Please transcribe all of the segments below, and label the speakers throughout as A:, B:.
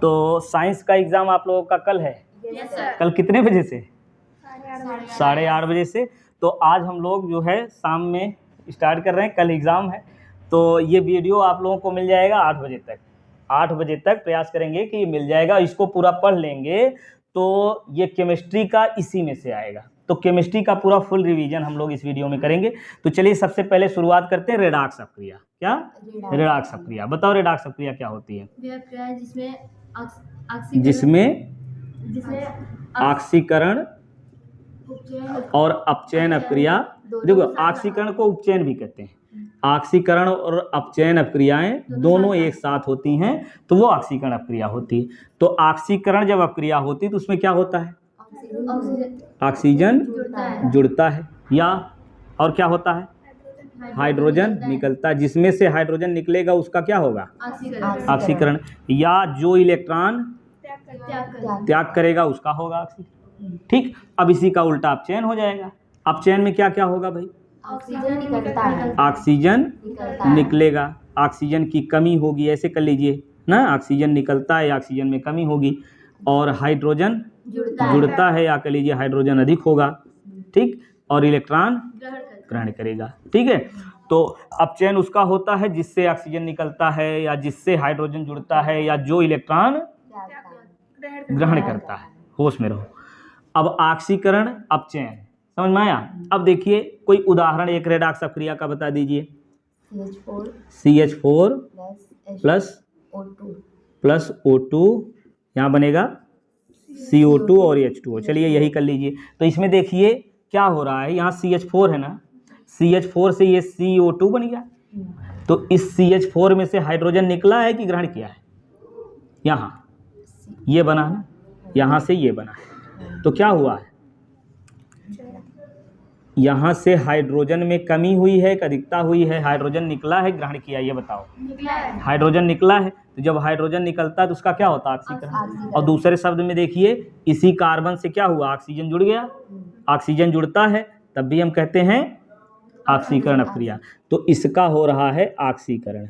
A: तो साइंस का एग्ज़ाम आप लोगों का कल है? कल कितने बजे से? 8:30 बजे से। तो आज हम लोग जो है शाम में स्टार्ट कर रहे हैं, कल एग्ज़ाम है। तो ये वीडियो आप लोगों को मिल जाएगा 8 बजे तक। 8 बजे तक प्रयास करेंगे कि ये मिल जाएगा, इसको पूरा पढ़ लेंगे तो ये केमिस्ट्री का इसी में से आएगा। तो केमिस्ट्री का पूरा फुल रिवीजन हम लोग इस वीडियो में करेंगे। तो चलिए सबसे पहले शुरुआत करते हैं रेडॉक्स अपक्रिया। क्या? रेडॉक्स अपक्रिया। बताओ रेडॉक्स अपक्रिया क्या होती है? जिसमें ऑक्सीकरण और अपचयन अपक्रिया, देखो ऑक्सीकरण को उपचयन भी कहते हैं। ऑक्सीकरण और अपचयन अपक्रियाएं दोनों एक साथ होती हैं तो वो ऑक्सीकरण अपक्रिया होती है। तो ऑक्सीकरण जब अपक्रिया होती है तो उसमें क्या होता है? ऑक्सीजन जुड़ता है या और क्या होता है? हाइड्रोजन निकलता है। जिसमें से हाइड्रोजन निकलेगा उसका क्या होगा? ऑक्सीकरण। या जो इलेक्ट्रॉन त्याग करेगा उसका होगा ऑक्सीकरण। ठीक। अब इसी का उल्टा अपचयन हो जाएगा। अपचयन में क्या क्या होगा भाई?
B: ऑक्सीजन निकलता है,
A: ऑक्सीजन निकलेगा, ऑक्सीजन की कमी होगी, ऐसे कर लीजिए ना। ऑक्सीजन निकलता है, ऑक्सीजन में कमी होगी और हाइड्रोजन जुड़ता है या कह लीजिए हाइड्रोजन अधिक होगा। ठीक। और इलेक्ट्रॉन ग्रहण करेगा। ठीक है। तो अपचयन उसका होता है जिससे ऑक्सीजन निकलता है या जिससे हाइड्रोजन जुड़ता है या जो इलेक्ट्रॉन ग्रहण करता है। होश में रहो। अब ऑक्सीकरण अपचयन समझ में आया? अब देखिए कोई उदाहरण एक रेडॉक्स अपक्रिया का बता दीजिए। CH4 प्लस O2 यहाँ बनेगा CO2 और H2O। चलिए यही कर लीजिए। तो इसमें देखिए क्या हो रहा है, यहाँ CH4 है ना, CH4 से ये CO2 बन गया। तो इस CH4 में से हाइड्रोजन निकला है कि ग्रहण किया है? यहाँ ये बना है, यहाँ से ये बना है। तो क्या हुआ है? यहाँ से हाइड्रोजन में कमी हुई है, अधिकता हुई है? हाइड्रोजन निकला है, ग्रहण किया? ये बताओ। हाइड्रोजन निकला है। तो जब हाइड्रोजन निकलता है तो उसका क्या होता है? ऑक्सीकरण। और दूसरे शब्द में देखिए इसी कार्बन से क्या हुआ? ऑक्सीजन जुड़ गया। ऑक्सीजन जुड़ता है तब भी हम कहते हैं ऑक्सीकरण अपक्रिया। तो इसका हो रहा है ऑक्सीकरण,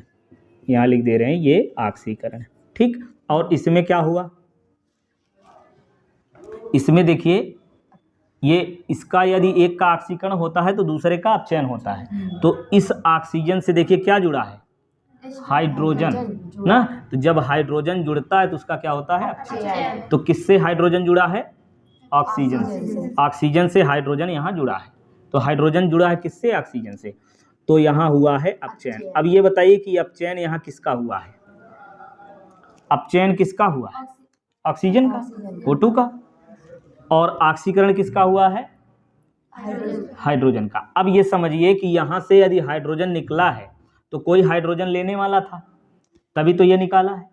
A: यहाँ लिख दे रहे हैं ये ऑक्सीकरण। ठीक। और इसमें क्या हुआ? इसमें देखिए ये इसका यदि एक का ऑक्सीकरण होता है तो दूसरे का अपचयन होता है। तो इस ऑक्सीजन से देखिए क्या जुड़ा है? हाइड्रोजन ना। तो जब हाइड्रोजन जुड़ता है तो उसका क्या होता है? अपचयन। तो किससे हाइड्रोजन जुड़ा है? ऑक्सीजन से। ऑक्सीजन से हाइड्रोजन यहाँ जुड़ा है। तो हाइड्रोजन जुड़ा है किससे? ऑक्सीजन से। तो यहाँ हुआ है अपचयन। अब ये बताइए कि अपचयन यहाँ किसका हुआ है? अपचयन किसका हुआ है? ऑक्सीजन का, O2 का। और ऑक्सीकरण किसका हुआ है? हाइड्रोजन का। अब ये समझिए कि यहाँ से यदि हाइड्रोजन निकला है तो कोई हाइड्रोजन लेने वाला था, तभी तो ये निकाला है।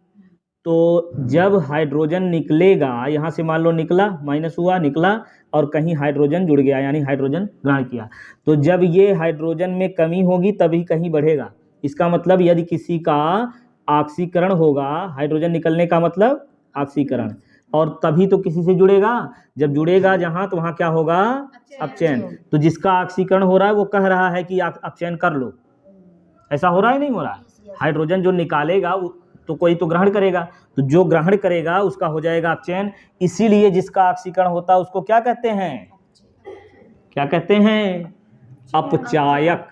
A: तो जब हाइड्रोजन निकलेगा, यहाँ से मान लो निकला, माइनस हुआ, निकला और कहीं हाइड्रोजन जुड़ गया यानी हाइड्रोजन ग्रहण किया। तो जब ये हाइड्रोजन में कमी होगी तभी कहीं बढ़ेगा। इसका मतलब यदि किसी का ऑक्सीकरण होगा, हाइड्रोजन निकलने का मतलब ऑक्सीकरण, और तभी तो किसी से जुड़ेगा। जब जुड़ेगा जहाँ तो वहाँ क्या होगा? अपचयन। तो जिसका ऑक्सीकरण हो रहा है वो कह रहा है कि अपचयन कर लो। ऐसा हो रहा है नहीं हो रहा है? हाइड्रोजन जो निकालेगा तो कोई तो ग्रहण करेगा, तो जो ग्रहण करेगा उसका हो जाएगा अपचयन। इसीलिए जिसका ऑक्सीकरण होता है उसको क्या कहते हैं? क्या कहते हैं? अपचायक,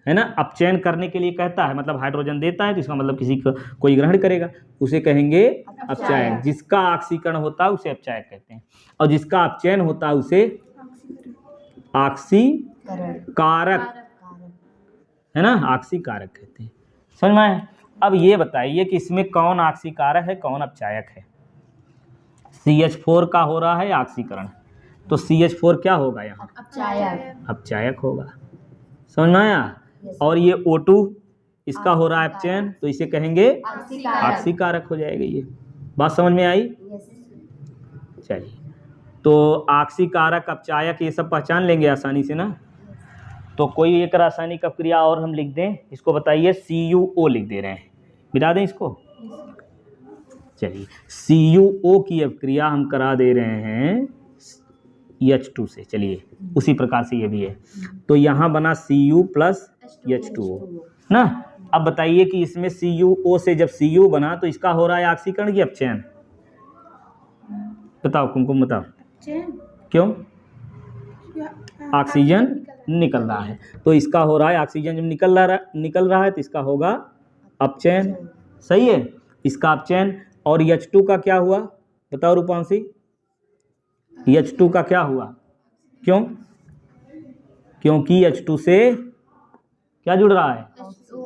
A: है ना। अपचयन करने के लिए कहता है, मतलब हाइड्रोजन देता है तो इसका मतलब किसी को कोई ग्रहण करेगा, उसे कहेंगे अपचायक। जिसका ऑक्सीकरण होता है उसे अपचायक कहते हैं और जिसका अपचयन होता है उसे ऑक्सीकारक, है ना, ऑक्सीकारक कहते हैं। समझ में आया? अब ये बताइए कि इसमें कौन ऑक्सीकारक है, कौन अपचायक है? CH4 का हो रहा है ऑक्सीकरण, तो CH4 क्या होगा यहाँ? अपचायक होगा। समझ में आया? और ये O2 इसका हो रहा है अपचयन, तो इसे कहेंगे ऑक्सीकारक हो जाएगा। ये बात समझ में आई? चलिए, तो ऑक्सीकारक, अपचायक ये सब पहचान लेंगे आसानी से ना। तो कोई एक रासायनिक अपक्रिया और हम लिख दें, इसको बताइए। CuO लिख दे रहे हैं, मिटा दें इसको। चलिए, CuO की अपक्रिया हम करा दे रहे हैं H2 से। चलिए उसी प्रकार से ये भी है। तो यहाँ बना Cu प्लस H2O ना। अब बताइए कि इसमें CuO से जब Cu बना तो इसका हो रहा है ऑक्सीकरण की अपचयन? बताओ कुमकुम बताओ। क्यों? ऑक्सीजन निकल रहा है, तो इसका हो रहा है ऑक्सीजन जब निकल रहा है तो इसका होगा अपचयन। सही है, इसका अपचयन। और H2 का क्या हुआ बताओ रूपांशी? H2 का क्या हुआ? क्यों? क्योंकि H2 से क्या जुड़ रहा है?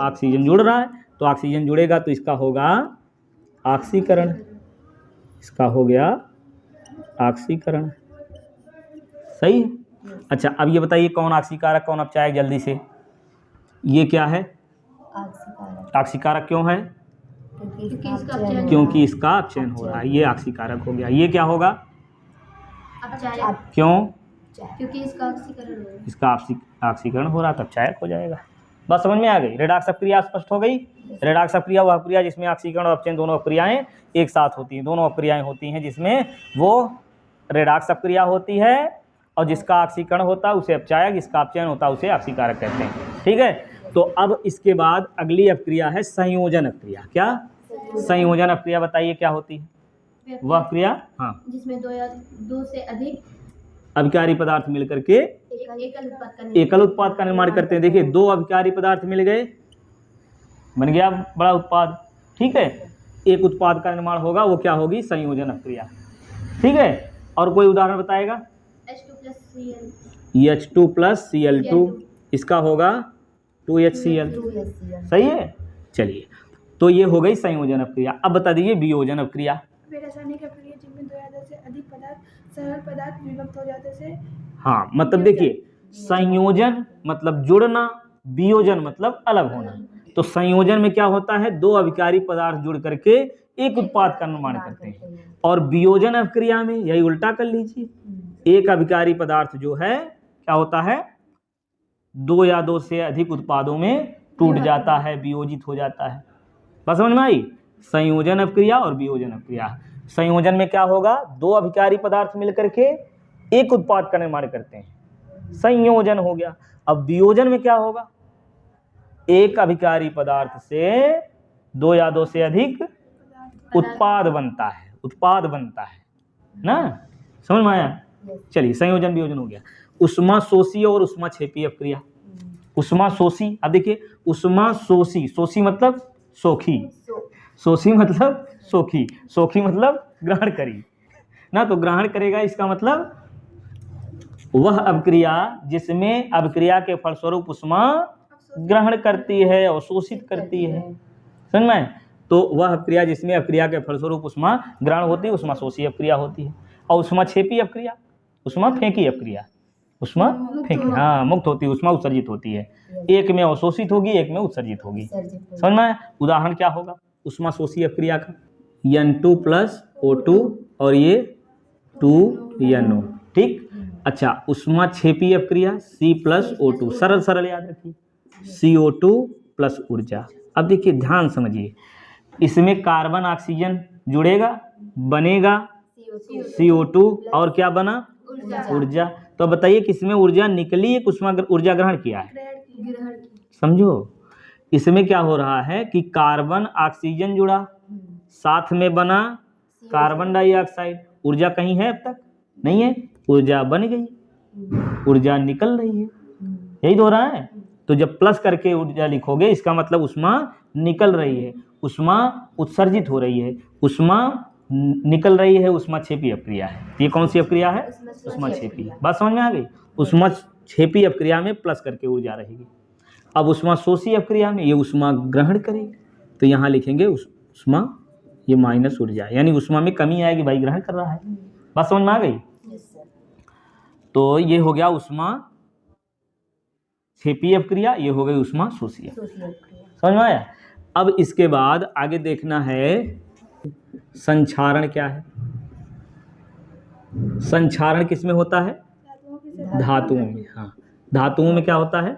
A: ऑक्सीजन जुड़ रहा है, तो ऑक्सीजन जुड़ेगा तो इसका होगा ऑक्सीकरण। इसका हो गया ऑक्सीकरण। सही है। अच्छा, अब ये बताइए कौन ऑक्सीकारक कौन अपचायक, जल्दी से। ये क्या है? ऑक्सीकारक क्यों है? क्योंकि इसका अपचयन हो रहा है, ये ऑक्सीकारक हो गया। ये क्या होगा? क्यों?
B: क्योंकि इसका ऑक्सीकरण हो रहा है।
A: इसका ऑक्सीकरण हो रहा है, तब अपचायक हो जाएगा। बस समझ में आ गई? रेडॉक्स अपक्रिया स्पष्ट हो गई। रेडॉक्स अपक्रिया वह अपक्रिया जिसमें ऑक्सीकरण और अपचयन दोनों अपक्रियाएं एक साथ होती हैं। दोनों अपक्रियाएं होती हैं जिसमें वो रेडॉक्स अपक्रिया होती है, और जिसका ऑक्सीकरण होता है उसे अपचायक, जिसका अपचयन होता है उसे ऑक्सीकारक कहते हैं। ठीक है, तो अब इसके बाद अगली अपक्रिया है संयोजन अपक्रिया। क्या? संयोजन अपक्रिया बताइए क्या होती है वह अपक्रिया? हाँ,
B: जिसमें दो या दो से अधिक
A: अभिकारी पदार्थ मिलकर के एकल उत्पाद का निर्माण करते हैं। देखिए, दो अभिकारी पदार्थ मिल गए, बन गया बड़ा उत्पाद। ठीक है, एक उत्पाद का निर्माण होगा, वो क्या होगी? संयोजन अपक्रिया। ठीक है, और कोई उदाहरण बताएगा? H2 प्लस Cl2, इसका होगा 2HCl। सही है। चलिए, तो ये हो गई संयोजन अपक्रिया। अब बता दीजिए वियोजन अपक्रिया।
C: रासायनिक अपक्रिया जिनमें दो या से अधिक पदार्थ सरल पदार्थ विभक्त हो जाते से।
A: हाँ, मतलब देखिए, संयोजन मतलब जुड़ना, वियोजन मतलब अलग होना। तो संयोजन में क्या होता है? दो अभिकारी पदार्थ जुड़ करके एक उत्पाद का निर्माण करते हैं, और वियोजन अपक्रिया में यही उल्टा कर लीजिए, एक अभिकारी पदार्थ जो है क्या होता है? दो या दो से अधिक उत्पादों में टूट जाता है, वियोजित हो जाता है। बस समझ में आई? संयोजन अपक्रिया और वियोजन अपक्रिया। संयोजन में क्या होगा? दो अभिकारी पदार्थ मिलकर के एक उत्पाद का निर्माण करते हैं, संयोजन हो गया। अब वियोजन में क्या होगा? एक अभिकारी पदार्थ से दो या दो से अधिक उत्पाद बनता है ना। समझ में आया? चलिए, संयोजन वियोजन हो गया। उष्मा शोषी और उष्मा क्षेपी अपक्रिया। उष्मा शोषी, अब देखिए, उष्मा शोषी, शोषी मतलब सोखी, शोषी मतलब सोखी, सोखी मतलब ग्रहण करी ना, तो ग्रहण करेगा इसका मतलब वह अपक्रिया जिसमें अपक्रिया के फलस्वरूप उष्मा ग्रहण करती है, अवशोषित करती है। समझ में? तो वह अपक्रिया जिसमें अपक्रिया के फलस्वरूप उष्मा ग्रहण होती है, उष्मा शोषी अपक्रिया होती है। और उष्मा क्षेपी अपक्रिया, उष्मा फेंकी अपक्रिया, उष्मा फेंकी, हाँ, मुक्त होती है, उष्मा उत्सर्जित होती है। एक में अवशोषित होगी, एक में उत्सर्जित होगी। समझ में? उदाहरण क्या होगा उष्मा शोषी अपक्रिया का? N2 प्लस O2 और ये 2NO। ठीक। अच्छा, उष्मा क्षेपी अपक्रिया C प्लस O2, सरल सरल याद रखिए, CO2 प्लस ऊर्जा। अब देखिए, ध्यान समझिए, इसमें कार्बन ऑक्सीजन जुड़ेगा, बनेगा CO2 और क्या बना? ऊर्जा। तो बताइए किसमें ऊर्जा निकली है, कुछ ऊर्जा ग्रहण किया है? समझो, इसमें क्या हो रहा है कि कार्बन ऑक्सीजन जुड़ा, साथ में बना कार्बन डाइऑक्साइड। ऊर्जा कहीं है? अब तक नहीं है, ऊर्जा बन गई, ऊर्जा निकल रही है। यही तो हो रहा है। तो जब प्लस करके ऊर्जा लिखोगे इसका मतलब उष्मा निकल रही है, उष्मा उत्सर्जित हो रही है, उष्मा निकल रही है, उष्मा क्षेपी अपक्रिया है। ये कौन सी अपक्रिया है? उष्मा क्षेपी। बात समझ में आ गई? उष्मा क्षेपी अपक्रिया में प्लस करके ऊर्जा रहेगी। अब उष्मा शोषी अपक्रिया में ये उष्मा ग्रहण करेगी, तो यहाँ लिखेंगे उष्मा, ये माइनस ऊर्जा, यानी उष्मा में कमी आएगी, भाई ग्रहण कर रहा है। बात समझ में आ गई? तो ये हो गया उष्मा क्षेपी अपक्रिया, ये हो गई उष्मा शोषी अपक्रिया। समझ में आया? अब इसके बाद आगे देखना है संक्षारण क्या है। संक्षारण किस में होता है? धातुओं में। हाँ, धातुओं में क्या होता है?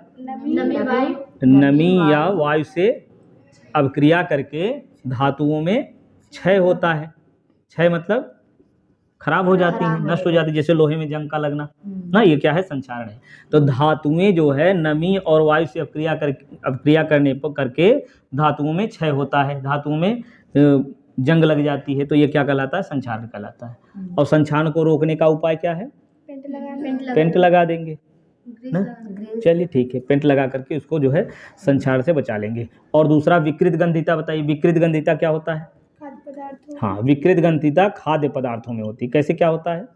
A: नमी या वायु से अपक्रिया करके धातुओं में क्षय होता है। क्षय मतलब खराब हो जाती हैं, नष्ट हो जाती है, जैसे लोहे में जंग का लगना ना, ये क्या है, संक्षारण है। तो धातुएं जो है नमी और वायु से अपक्रिया करके धातुओं में क्षय होता है, धातुओं में जंग लग जाती है, तो ये क्या कहलाता है, संक्षारण कहलाता है। और संक्षारण को रोकने का उपाय क्या है, पेंट लगा देंगे ना, चलिए ठीक है, पेंट लगा करके उसको जो है संक्षारण से बचा लेंगे। और दूसरा विकृत गंधिता बताइए, विकृत गंधिता क्या होता है।
C: खाद्य पदार्थों
A: हाँ, विकृत गंधिता खाद्य पदार्थों में होती है। कैसे क्या होता है,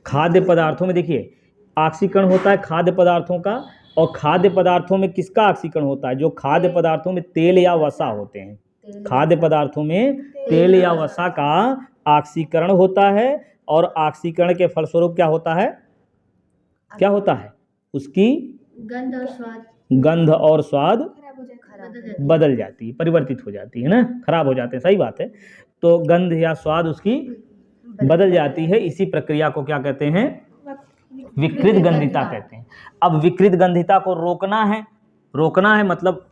A: खाद्य पदार्थों में देखिए ऑक्सीकरण होता है खाद्य पदार्थों का, और खाद्य पदार्थों में किसका ऑक्सीकरण होता है, जो खाद्य पदार्थों में तेल या वसा होते हैं, खाद्य पदार्थों में तेल या वसा का ऑक्सीकरण होता है, और ऑक्सीकरण के फलस्वरूप क्या होता है, क्या होता है, उसकी गंध और स्वाद बदल जाती है, परिवर्तित हो जाती है ना, खराब हो जाते हैं, सही बात है। तो गंध या स्वाद उसकी बदल जाती है, इसी प्रक्रिया को क्या कहते हैं, विकृत गंधिता कहते हैं। अब विकृत गंधिता को रोकना है मतलब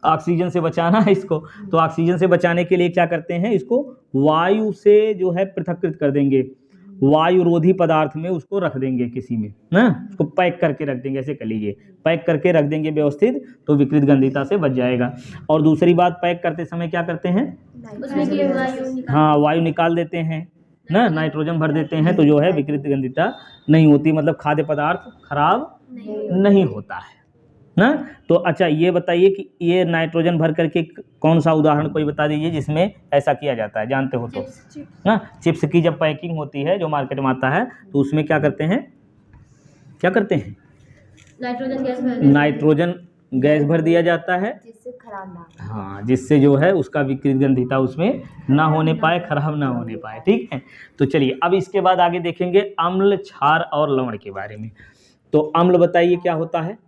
A: ऑक्सीजन से बचाना है इसको, तो ऑक्सीजन से बचाने के लिए क्या करते हैं, इसको वायु से जो है पृथक्कृत कर देंगे, वायुरोधी पदार्थ में उसको रख देंगे किसी में ना, उसको पैक करके रख देंगे, ऐसे कर लीजिए, पैक करके रख देंगे व्यवस्थित, तो विकृत गंधिता से बच जाएगा। और दूसरी बात, पैक करते समय क्या करते हैं,
B: उसमें की वायु
A: हाँ वायु निकाल देते हैं ना, नाइट्रोजन भर देते हैं, तो जो है विकृत गंधिता नहीं होती, मतलब खाद्य पदार्थ खराब नहीं होता है ना। तो अच्छा ये बताइए कि ये नाइट्रोजन भर करके कौन सा उदाहरण कोई बता दीजिए जिसमें ऐसा किया जाता है, जानते हो तो ना। चिप्स की जब पैकिंग होती है, जो मार्केट में आता है, तो उसमें क्या करते हैं, नाइट्रोजन गैस भर दिया जाता है,
D: जिससे खराब ना,
A: हाँ, जिससे जो है उसका विकृत गंधिता उसमें ना होने पाए, खराब ना होने पाए, ठीक है। तो चलिए अब इसके बाद आगे देखेंगे अम्ल, क्षार और लवण के बारे में। तो अम्ल बताइए क्या होता है,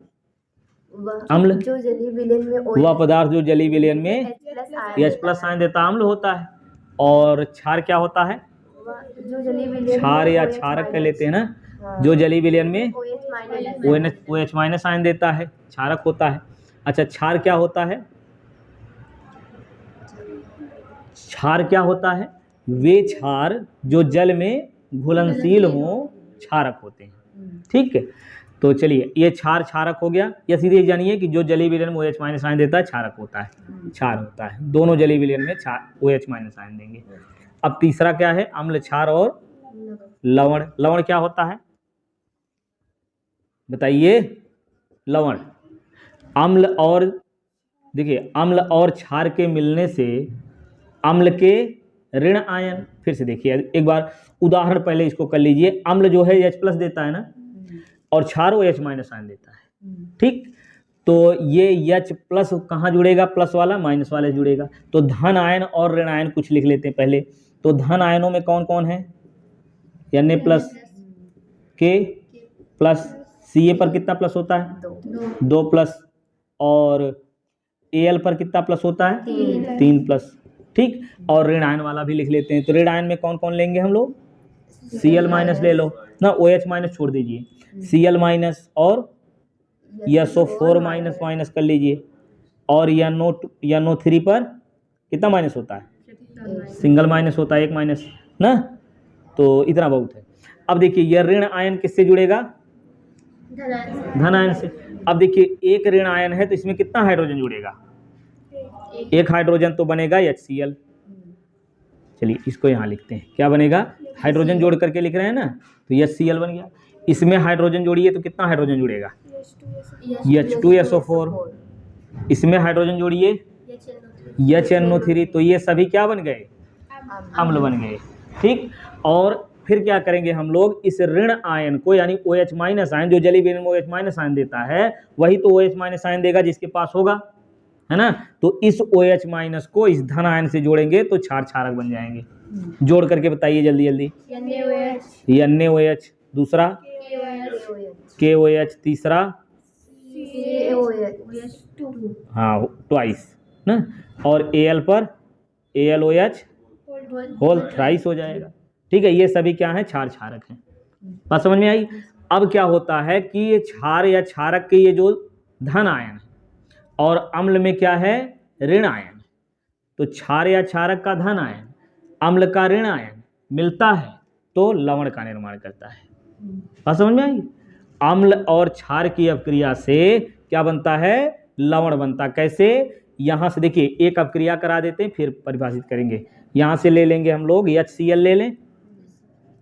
A: अम्ल
D: जो जलीय विलयन में
A: वह पदार्थ जो जलीय विलयन में H+ आयन देता अम्ल होता है। और क्षार क्या होता है,
D: जो जलीय विलयन
A: क्षार या क्षारक कह लेते हैं ना, जो जलीय विलयन में OH- आयन देता है, क्षारक होता है। अच्छा, क्षार क्या होता है, क्षार क्या होता है, वे क्षार जो जल में घुलनशील हों, क्षारक होते हैं, ठीक है। तो चलिए ये क्षारक हो गया, या सीधे जानिए कि जो जलीय विलयन में OH- आयन देता है क्षारक होता है, क्षार होता है, दोनों जलीय विलयन में OH- आयन देंगे। अब तीसरा क्या है, अम्ल, क्षार और लवण। लवण क्या होता है बताइए, लवण अम्ल और, देखिए अम्ल और क्षार के मिलने से अम्ल के ऋण आयन, फिर से देखिए एक बार उदाहरण पहले इसको कर लीजिए, अम्ल जो है H+ देता है ना, और क्षार OH- आयन देता है, ठीक। तो ये H+ कहाँ जुड़ेगा, प्लस वाला माइनस वाला जुड़ेगा, तो धन आयन और ऋण आयन कुछ लिख लेते हैं पहले। तो धन आयनों में कौन कौन है, Na+, K+, Ca पर कितना प्लस होता है, 2+, और Al पर कितना प्लस होता है, 3+, ठीक। और ऋण आयन वाला भी लिख लेते हैं। तो ऋण आयन में कौन कौन लेंगे हम लोग, Cl- ले लो ना, OH- छोड़ दीजिए, Cl- और SO4- माइनस कर लीजिए, और NO3 पर कितना माइनस होता है, सिंगल माइनस होता है, एक माइनस ना, तो इतना बहुत है। अब देखिए यह ऋण आयन किससे जुड़ेगा, धन आयन से। अब देखिए एक ऋण आयन है तो इसमें कितना हाइड्रोजन जुड़ेगा, एक हाइड्रोजन, तो बनेगा HCl। चलिए इसको यहाँ लिखते हैं, क्या बनेगा, हाइड्रोजन जोड़ करके लिख रहे हैं ना, तो HCl बन गया। इसमें हाइड्रोजन जोड़िए तो कितना हाइड्रोजन जुड़ेगा, H2SO4। इसमें हाइड्रोजन जोड़िए HNO3, तो ये सभी क्या बन गए, अम्ल बन गए, ठीक। और फिर क्या करेंगे हम लोग, इस ऋण आयन को, यानी OH- आयन, जो जलीय विलयन में OH- आयन देता है, वही तो OH- आयन देगा जिसके पास होगा, है ना। तो इस OH- को इस धन आयन से जोड़ेंगे तो क्षारक बन जाएंगे। जोड़ करके बताइए जल्दी जल्दी, NaOH, दूसरा KOH, तीसरा हाँ ट्वाइस ना, और Al पर AlOH होल थ्राइस हो जाएगा, ठीक है। ये सभी क्या है, क्षारक हैं, बात समझ में आई। अब क्या होता है कि ये क्षार या क्षारक के ये जो धन आयन है, और अम्ल में क्या है, ऋण आयन, तो क्षार या क्षारक का धन आयन, अम्ल का ऋण आयन मिलता है तो लवण का निर्माण करता है। बात समझ में आई? अम्ल और क्षार की अपक्रिया से क्या बनता है? लवण बनता। कैसे? यहाँ से देखिए, एक अपक्रिया करा देते हैं फिर परिभाषित करेंगे। यहाँ से ले लेंगे हम लोग HCl ले लें,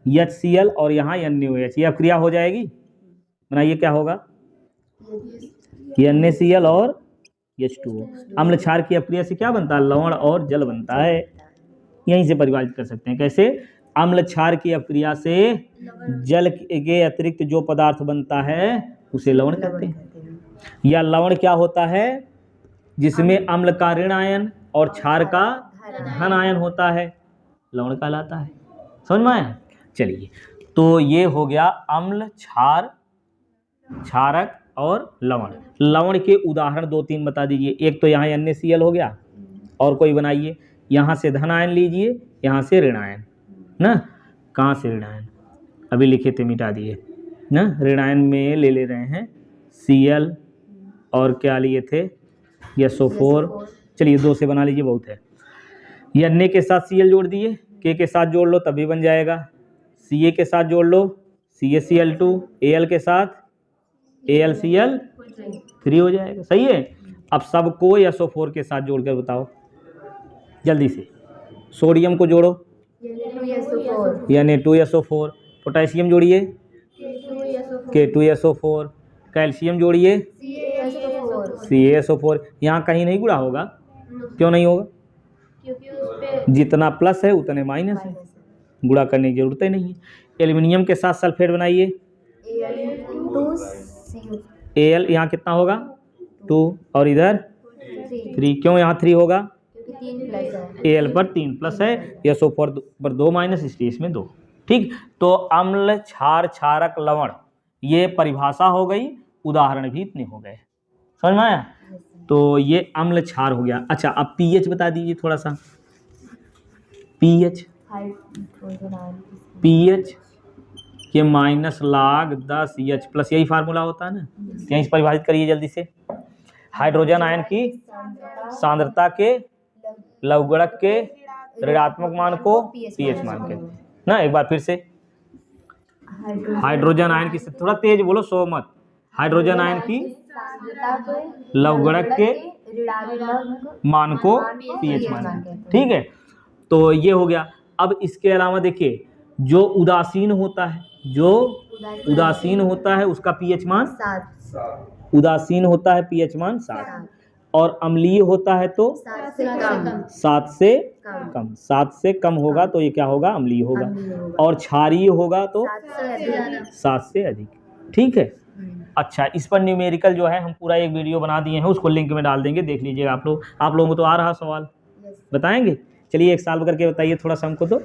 A: HCl और यहाँ NaOH, ये अपक्रिया हो जाएगी। बनाइए क्या होगा? NaCl और H2O। अम्ल क्षार की अपक्रिया से क्या बनता है? लवण और जल बनता है। यहीं से परिभाषित कर सकते हैं। कैसे? अम्ल क्षार की अपक्रिया से जल के अतिरिक्त जो पदार्थ बनता है उसे लवण कहते हैं। या लवण क्या होता है? जिसमें अम्ल का ऋण आयन और क्षार का धन आयन होता है, लवण कहलाता है। समझ में आया? चलिए, तो ये हो गया अम्ल, क्षार, क्षारक और लवण। लवण के उदाहरण 2-3 बता दीजिए। एक तो यहाँ NaCl हो गया, और कोई बनाइए। यहाँ से धन आयन लीजिए, यहाँ से ऋण आयन ना। कहाँ से ऋण आयन? अभी लिखे थे, मिटा दिए ना। ऋण आयन में ले रहे हैं Cl और क्या लिए थे? SO4। चलिए 2 से बना लीजिए, बहुत है। Na के साथ Cl जोड़ दिए, K के साथ जोड़ लो तभी बन जाएगा। Ca के साथ जोड़ लो CaCl2, Al के साथ AlCl3 हो जाएगा। सही है। अब सबको SO4 के साथ जोड़कर बताओ जल्दी से। सोडियम को जोड़ो Na2SO4, पोटेशियम जोड़िए K2SO4, कैल्शियम जोड़िए CaSO4। यहाँ कहीं नहीं गुणा होगा। क्यों नहीं होगा?
B: क्योंकि उस पे
A: जितना प्लस है उतने माइनस है, गुणा करने की जरूरत ही नहीं है। एल्युमिनियम के साथ सल्फेट बनाइए। Al यहाँ कितना होगा? 2 और इधर 3। क्यों यहाँ 3 होगा? Al पर 3 प्लस है, SO4 पर 2 माइनस, इसलिए इसमें 2। ठीक। तो अम्ल, क्षार, क्षारक, लवण, ये परिभाषा हो गई, उदाहरण भी इतने हो गए। समझ में आया? तो ये अम्ल क्षार हो गया। अच्छा, अब pH बता दीजिए थोड़ा सा। pH के माइनस log 10 H प्लस, यही फार्मूला होता है ना। यहीं से परिभाषित करिए जल्दी से। हाइड्रोजन आयन की सांद्रता के लवगणक के ऋणात्मक मान को pH मान कहते हैं ना। एक बार फिर से, हाइड्रोजन आयन की, थोड़ा तेज बोलो, सो मत। हाइड्रोजन आयन की लवगणक के मान को pH मान। ठीक है, तो ये हो गया। अब इसके अलावा देखिए, जो उदासीन होता है, उसका pH मान 7। उदासीन होता है pH मान 7, और अम्लीय होता है तो 7 से कम। 7 से कम होगा तो ये क्या होगा? अम्लीय होगा। और क्षारीय होगा तो 7 से अधिक। ठीक है। अच्छा, इस पर न्यूमेरिकल जो है हम पूरा एक वीडियो बना दिए हैं, उसको लिंक में डाल देंगे, देख लीजिएगा आप लोग। आप लोगों को तो आ रहा सवाल, बताएंगे? चलिए एक सॉल्व करके बताइए थोड़ा सा हमको। तो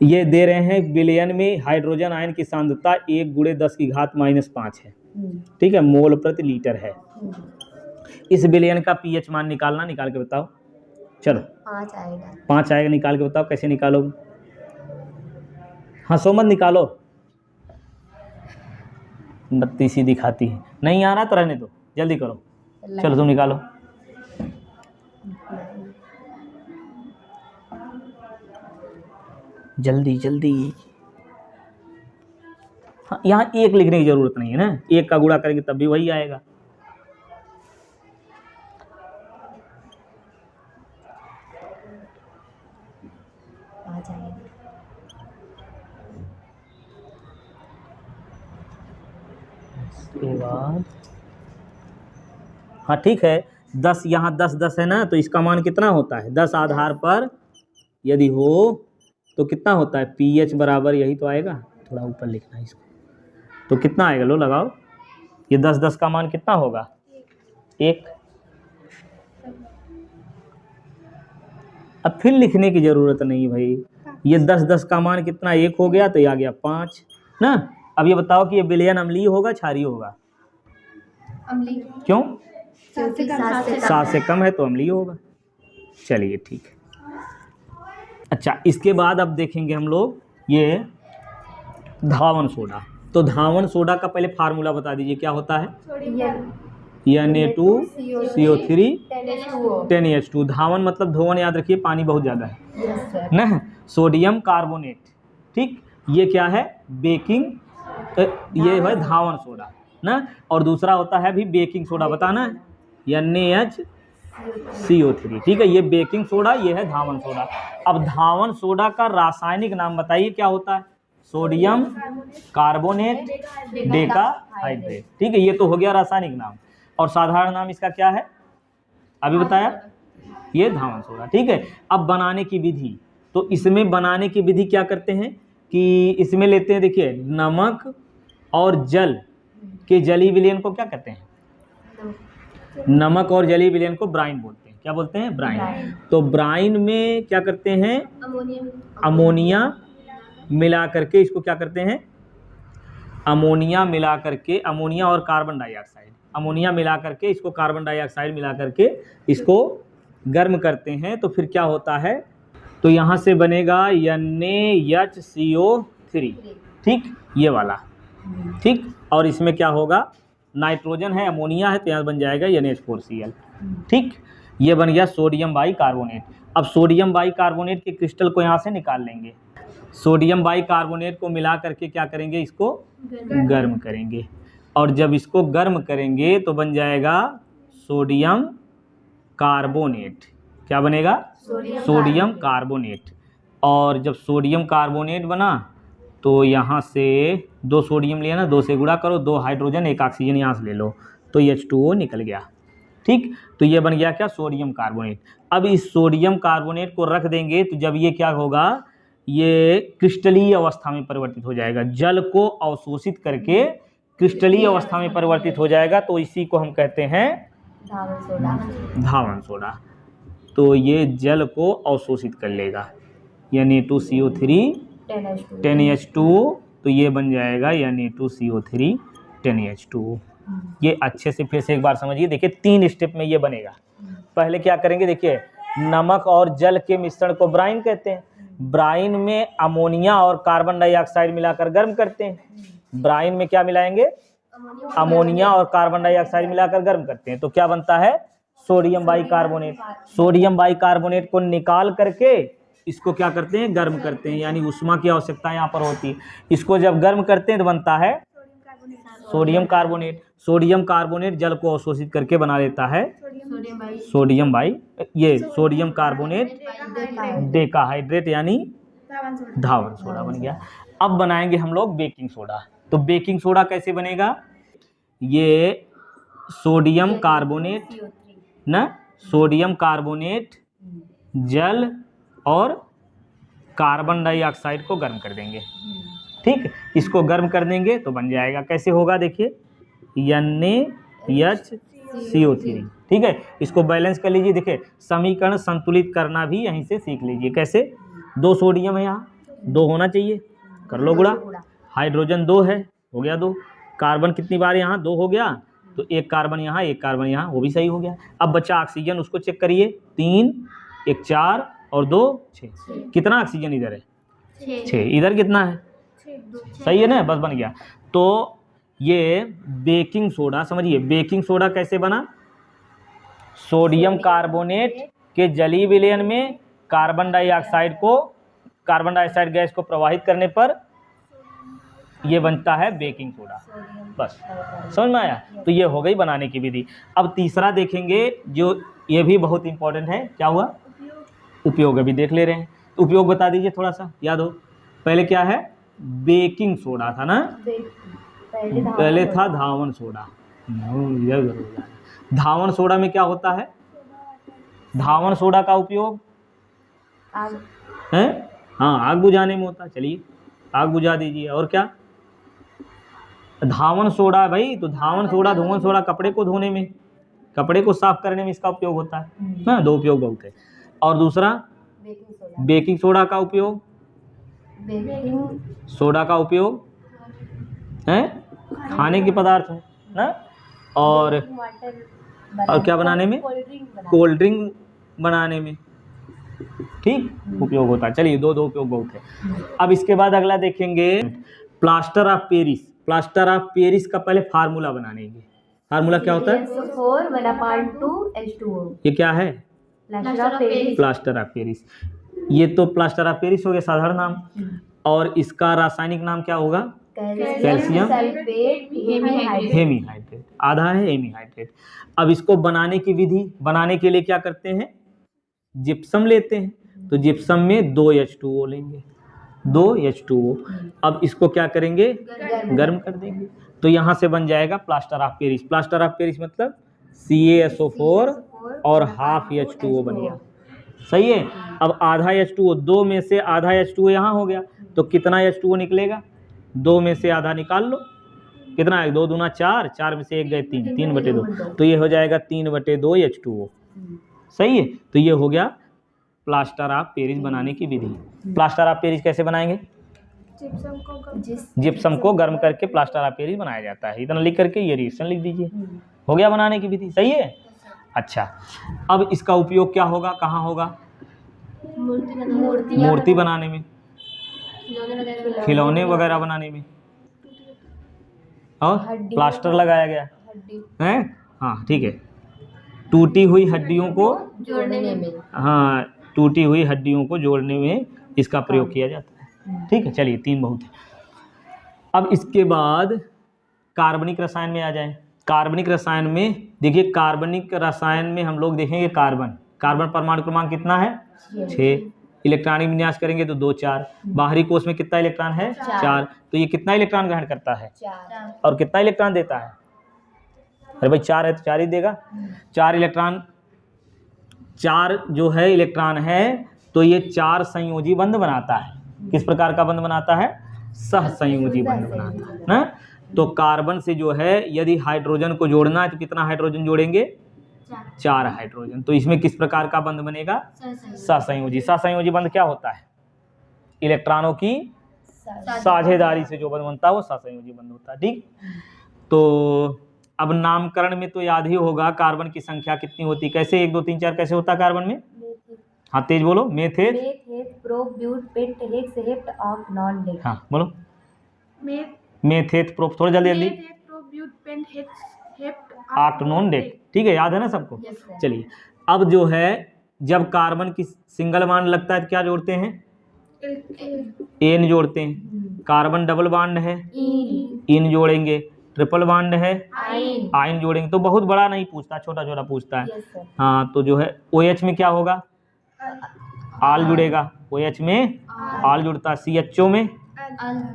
A: ये दे रहे हैं, विलयन में हाइड्रोजन आयन की सांद्रता 1 × 10⁻⁵ है। ठीक है, मोल प्रति लीटर है। इस विलयन का pH मान निकालना, निकाल के बताओ। चलो 5 आएगा, निकाल के बताओ कैसे निकालोगे। हाँ, सो मत निकालो, बत्ती सी दिखाती है। नहीं आ रहा तो रहने दो, जल्दी करो। चलो तुम निकालो। जल्दी जल्दी। हाँ, यहाँ 1 लिखने की जरूरत नहीं है ना, 1 का गुणा करेंगे तब भी वही आएगा। इसके बाद हाँ ठीक है, 10 यहाँ 10 है ना, तो इसका मान कितना होता है? 10 आधार पर यदि हो तो कितना होता है? pH बराबर यही तो आएगा, थोड़ा ऊपर लिखना है इसको। तो कितना आएगा? लो लगाओ, ये 10 का मान कितना होगा? 1। अब फिर लिखने की जरूरत नहीं भाई, ये 10 का मान कितना? 1 हो गया, तो ये आ गया 5 ना। अब ये बताओ कि ये विलयन अम्लीय होगा क्षारीय होगा?
B: अम्लीय।
A: क्यों?
B: 7
A: से कम है तो अम्लीय होगा। चलिए ठीक है। अच्छा, इसके बाद अब देखेंगे हम लोग ये धावन सोडा। तो धावन सोडा का पहले फार्मूला बता दीजिए, क्या होता है? Na2CO3 10H2। धावन मतलब धोवन, याद रखिए, पानी बहुत ज़्यादा है ना। सोडियम कार्बोनेट, ठीक। ये क्या है, बेकिंग, ये है धावन सोडा ना, और दूसरा होता है भी बेकिंग सोडा, बताना है NaHCO3, ठीक है। ये बेकिंग सोडा, ये है धावन सोडा। अब धावन सोडा का रासायनिक नाम बताइए क्या होता है, सोडियम कार्बोनेट डेकाहाइड्रेट, ठीक है। ये तो हो गया रासायनिक नाम, और साधारण नाम इसका क्या है, अभी बताया, ये धावन सोडा, ठीक है। अब बनाने की विधि, तो इसमें बनाने की विधि क्या करते हैं कि इसमें लेते हैं, देखिए, नमक और जल के जली विलयन को क्या कहते हैं, नमक और जली विलयन को ब्राइन बोलते हैं, क्या बोलते हैं, ब्राइन। तो ब्राइन में क्या करते हैं, अमोनिया मिला करके इसको क्या करते हैं, अमोनिया मिला करके, अमोनिया और कार्बन डाइऑक्साइड, अमोनिया मिला करके इसको कार्बन डाइऑक्साइड मिला करके इसको गर्म करते हैं, तो फिर क्या होता है, तो यहाँ से बनेगा NaHCO3, ठीक, ये वाला, ठीक। और इसमें क्या होगा, नाइट्रोजन है, अमोनिया है, तो यहाँ बन जाएगा NH4Cl, ठीक। ये बन गया सोडियम बाइकार्बोनेट। अब सोडियम बाइकार्बोनेट के क्रिस्टल को यहाँ से निकाल लेंगे, सोडियम बाइकार्बोनेट को मिला करके क्या करेंगे, इसको गर्म करेंगे, और जब इसको गर्म करेंगे तो बन जाएगा सोडियम कार्बोनेट, क्या बनेगा, सोडियम कार्बोनेट। और जब सोडियम कार्बोनेट बना तो यहाँ से 2 सोडियम लिया ना, 2 से गुणा करो, 2 हाइड्रोजन 1 ऑक्सीजन यहाँ से ले लो, तो H2O निकल गया, ठीक। तो ये बन गया क्या, सोडियम कार्बोनेट। अब इस सोडियम कार्बोनेट को रख देंगे, तो जब ये क्या होगा, ये क्रिस्टलीय अवस्था में परिवर्तित हो जाएगा, जल को अवशोषित करके क्रिस्टलीय अवस्था में परिवर्तित हो जाएगा, तो इसी को हम कहते हैं धावन सोडा। तो ये जल को अवशोषित कर लेगा, Na2CO3 10H2O, तो ये बन जाएगा Na2CO3 10H2O। ये अच्छे से फिर से एक बार समझिए, देखिए 3 स्टेप में ये बनेगा। पहले क्या करेंगे, देखिए, नमक और जल के मिश्रण को ब्राइन कहते हैं, ब्राइन में अमोनिया और कार्बन डाइऑक्साइड मिलाकर गर्म करते हैं, ब्राइन में क्या मिलाएंगे, अमोनिया और कार्बन डाइऑक्साइड मिलाकर गर्म करते हैं, तो क्या बनता है, सोडियम बाइकार्बोनेट। सोडियम बाइकार्बोनेट को निकाल करके इसको क्या करते हैं, गर्म करते हैं, यानी उष्मा की आवश्यकता यहाँ पर होती है। इसको जब गर्म करते हैं तो बनता है सोडियम कार्बोनेट। सोडियम कार्बोनेट जल को अवशोषित करके बना देता है सोडियम कार्बोनेट डेकाहाइड्रेट, यानी धावन सोडा बन गया। अब बनाएंगे हम लोग बेकिंग सोडा। तो बेकिंग सोडा कैसे बनेगा, ये सोडियम कार्बोनेट ना, सोडियम कार्बोनेट जल और कार्बन डाइऑक्साइड को गर्म कर देंगे, ठीक। इसको गर्म कर देंगे तो बन जाएगा, कैसे होगा, देखिए, NaHCO3, ठीक है। इसको बैलेंस कर लीजिए, देखिए, समीकरण संतुलित करना भी यहीं से सीख लीजिए, कैसे, 2 सोडियम है, यहाँ 2 होना चाहिए, कर लो गुणा, हाइड्रोजन 2 है, हो गया 2, कार्बन कितनी बार यहाँ 2 हो गया, तो 1 कार्बन यहाँ 1 कार्बन यहाँ, वो भी सही हो गया। अब बच्चा ऑक्सीजन, उसको चेक करिए, 3 1 4 और 2 6, कितना ऑक्सीजन इधर है, 6, इधर कितना है, सही है ना, बस बन गया। तो ये बेकिंग सोडा, समझिए बेकिंग सोडा कैसे बना, सोडियम कार्बोनेट के जलीय विलयन में कार्बन डाइऑक्साइड गैस को प्रवाहित करने पर ये बनता है बेकिंग सोडा, बस समझ में आया। तो ये हो गई बनाने की विधि। अब तीसरा देखेंगे, जो ये भी बहुत इंपॉर्टेंट है, क्या हुआ, उपयोग अभी देख ले रहे हैं। तो उपयोग बता दीजिए थोड़ा सा, याद हो, पहले क्या है, बेकिंग सोडा था ना, पहले था धावन सोडा। धावन सोडा में क्या होता है, धावन सोडा का उपयोग है, हाँ, आग बुझाने में होता है। चलिए आग बुझा दीजिए। और क्या, धावन सोडा भाई, तो धावन सोडा, धुवन सोडा कपड़े को धोने में, कपड़े को साफ करने में इसका उपयोग होता है ना, 2 उपयोग बहुत है। और दूसरा बेकिंग सोडा का उपयोग, सोडा का उपयोग है खाने के पदार्थ में ना, और क्या बनाने में, कोल्ड ड्रिंक बनाने में, ठीक, उपयोग होता है। चलिए 2 उपयोग बहुत है। अब इसके बाद अगला देखेंगे plaster of Paris. Plaster of Paris का पहले फार्मूला बनाएंगे। फार्मूला क्या होता है, ये क्या है, प्लास्टर ऑफ पेरिस। ये तो प्लास्टर ऑफ पेरिस हो गया साधारण नाम। और इसका रासायनिक नाम क्या होगा? Calcium
D: sulphate hemihydrate.
A: हेमीहाइड्रेट, आधा है हेमीहाइड्रेट। अब इसको बनाने की विधि, बनाने के लिए क्या करते हैं? जिप्सम लेते हैं। तो जिप्सम में 2 H2O लेंगे, 2 H2O। अब इसको क्या करेंगे? गर्म कर देंगे। तो यहाँ से बन जाएगा plaster of Paris. Plaster of Paris मतलब CaSO4 और हाफ H2O बन गया। सही है। अब आधा H2O, 2 में से आधा H2O यहाँ हो गया, तो कितना H2O निकलेगा? 2 में से आधा निकाल लो, कितना है? 2 दूना 4, 4 में से 1 गए 3, 3/2। तो ये हो जाएगा 3/2 H2O। सही है। तो ये हो गया प्लास्टर ऑफ पेरिस बनाने की विधि। प्लास्टर ऑफ पेरिस कैसे बनाएंगे? जिप्सम को गर्म करके प्लास्टर ऑफ पेरिस बनाया जाता है। इतना लिख करके ये रिएक्शन लिख दीजिए, हो गया बनाने की विधि। सही है। अच्छा, अब इसका उपयोग क्या होगा, कहाँ होगा? मूर्ति बनाने में, खिलौने वगैरह बनाने में, और प्लास्टर लगाया गया है। हाँ ठीक है। टूटी हुई हड्डियों को
B: जोड़ने में,
A: हाँ, टूटी हुई हड्डियों को जोड़ने में इसका प्रयोग किया जाता है। ठीक है, चलिए 3 बहुत है। अब इसके बाद कार्बनिक रसायन में आ जाए। कार्बनिक रसायन में देखिए, कार्बनिक रसायन में हम लोग देखेंगे कार्बन, कार्बन परमाणु क्रमांक कितना है? 6। इलेक्ट्रॉनिक विन्यास करेंगे तो 2 4। बाहरी कोश में कितना इलेक्ट्रॉन है? 4। तो ये कितना इलेक्ट्रॉन ग्रहण करता है?
D: 4।
A: और कितना इलेक्ट्रॉन देता है? अरे भाई 4 है तो 4 ही देगा। 4 इलेक्ट्रॉन, 4 जो है इलेक्ट्रॉन है, तो ये 4 संयोजी बंध बनाता है। किस प्रकार का बंध बनाता है? सहसंयोजी बंध बनाता है ना। तो कार्बन से जो है यदि हाइड्रोजन को जोड़ना है तो कितना हाइड्रोजन जोड़ेंगे? 4 हाइड्रोजन। तो इसमें किस प्रकार का बंध बनेगा? सहसंयोजी। सहसंयोजी बंध क्या होता है? इलेक्ट्रॉनों की साझेदारी से जो बंध बनता है वो सहसंयोजी बंध होता है। ठीक। तो अब नामकरण में तो याद ही होगा कार्बन की संख्या कितनी होती है। कैसे 1 2 3 4 कैसे होता है कार्बन में? हाँ तेज बोलो। Meth eth,
D: prop, but, pent, hex, hept, oct, non, dec.
A: हाँ बोलो। मेथेट, प्रोप, थोड़ा जल्दी, ऑक्ट, नॉन, डेक। ठीक है, याद है ना सबको? चलिए, अब जो है जब कार्बन की सिंगल बॉन्ड लगता है तो क्या जोड़ते हैं? एन जोड़ते हैं। कार्बन डबल बॉन्ड है, इन जोड़ेंगे। ट्रिपल बॉन्ड है, आइन जोड़ेंगे। तो बहुत बड़ा नहीं पूछता, छोटा छोटा पूछता है। हाँ, तो जो है OH में क्या होगा? आल जुड़ेगा। OH में आल जुड़ता है। CHO में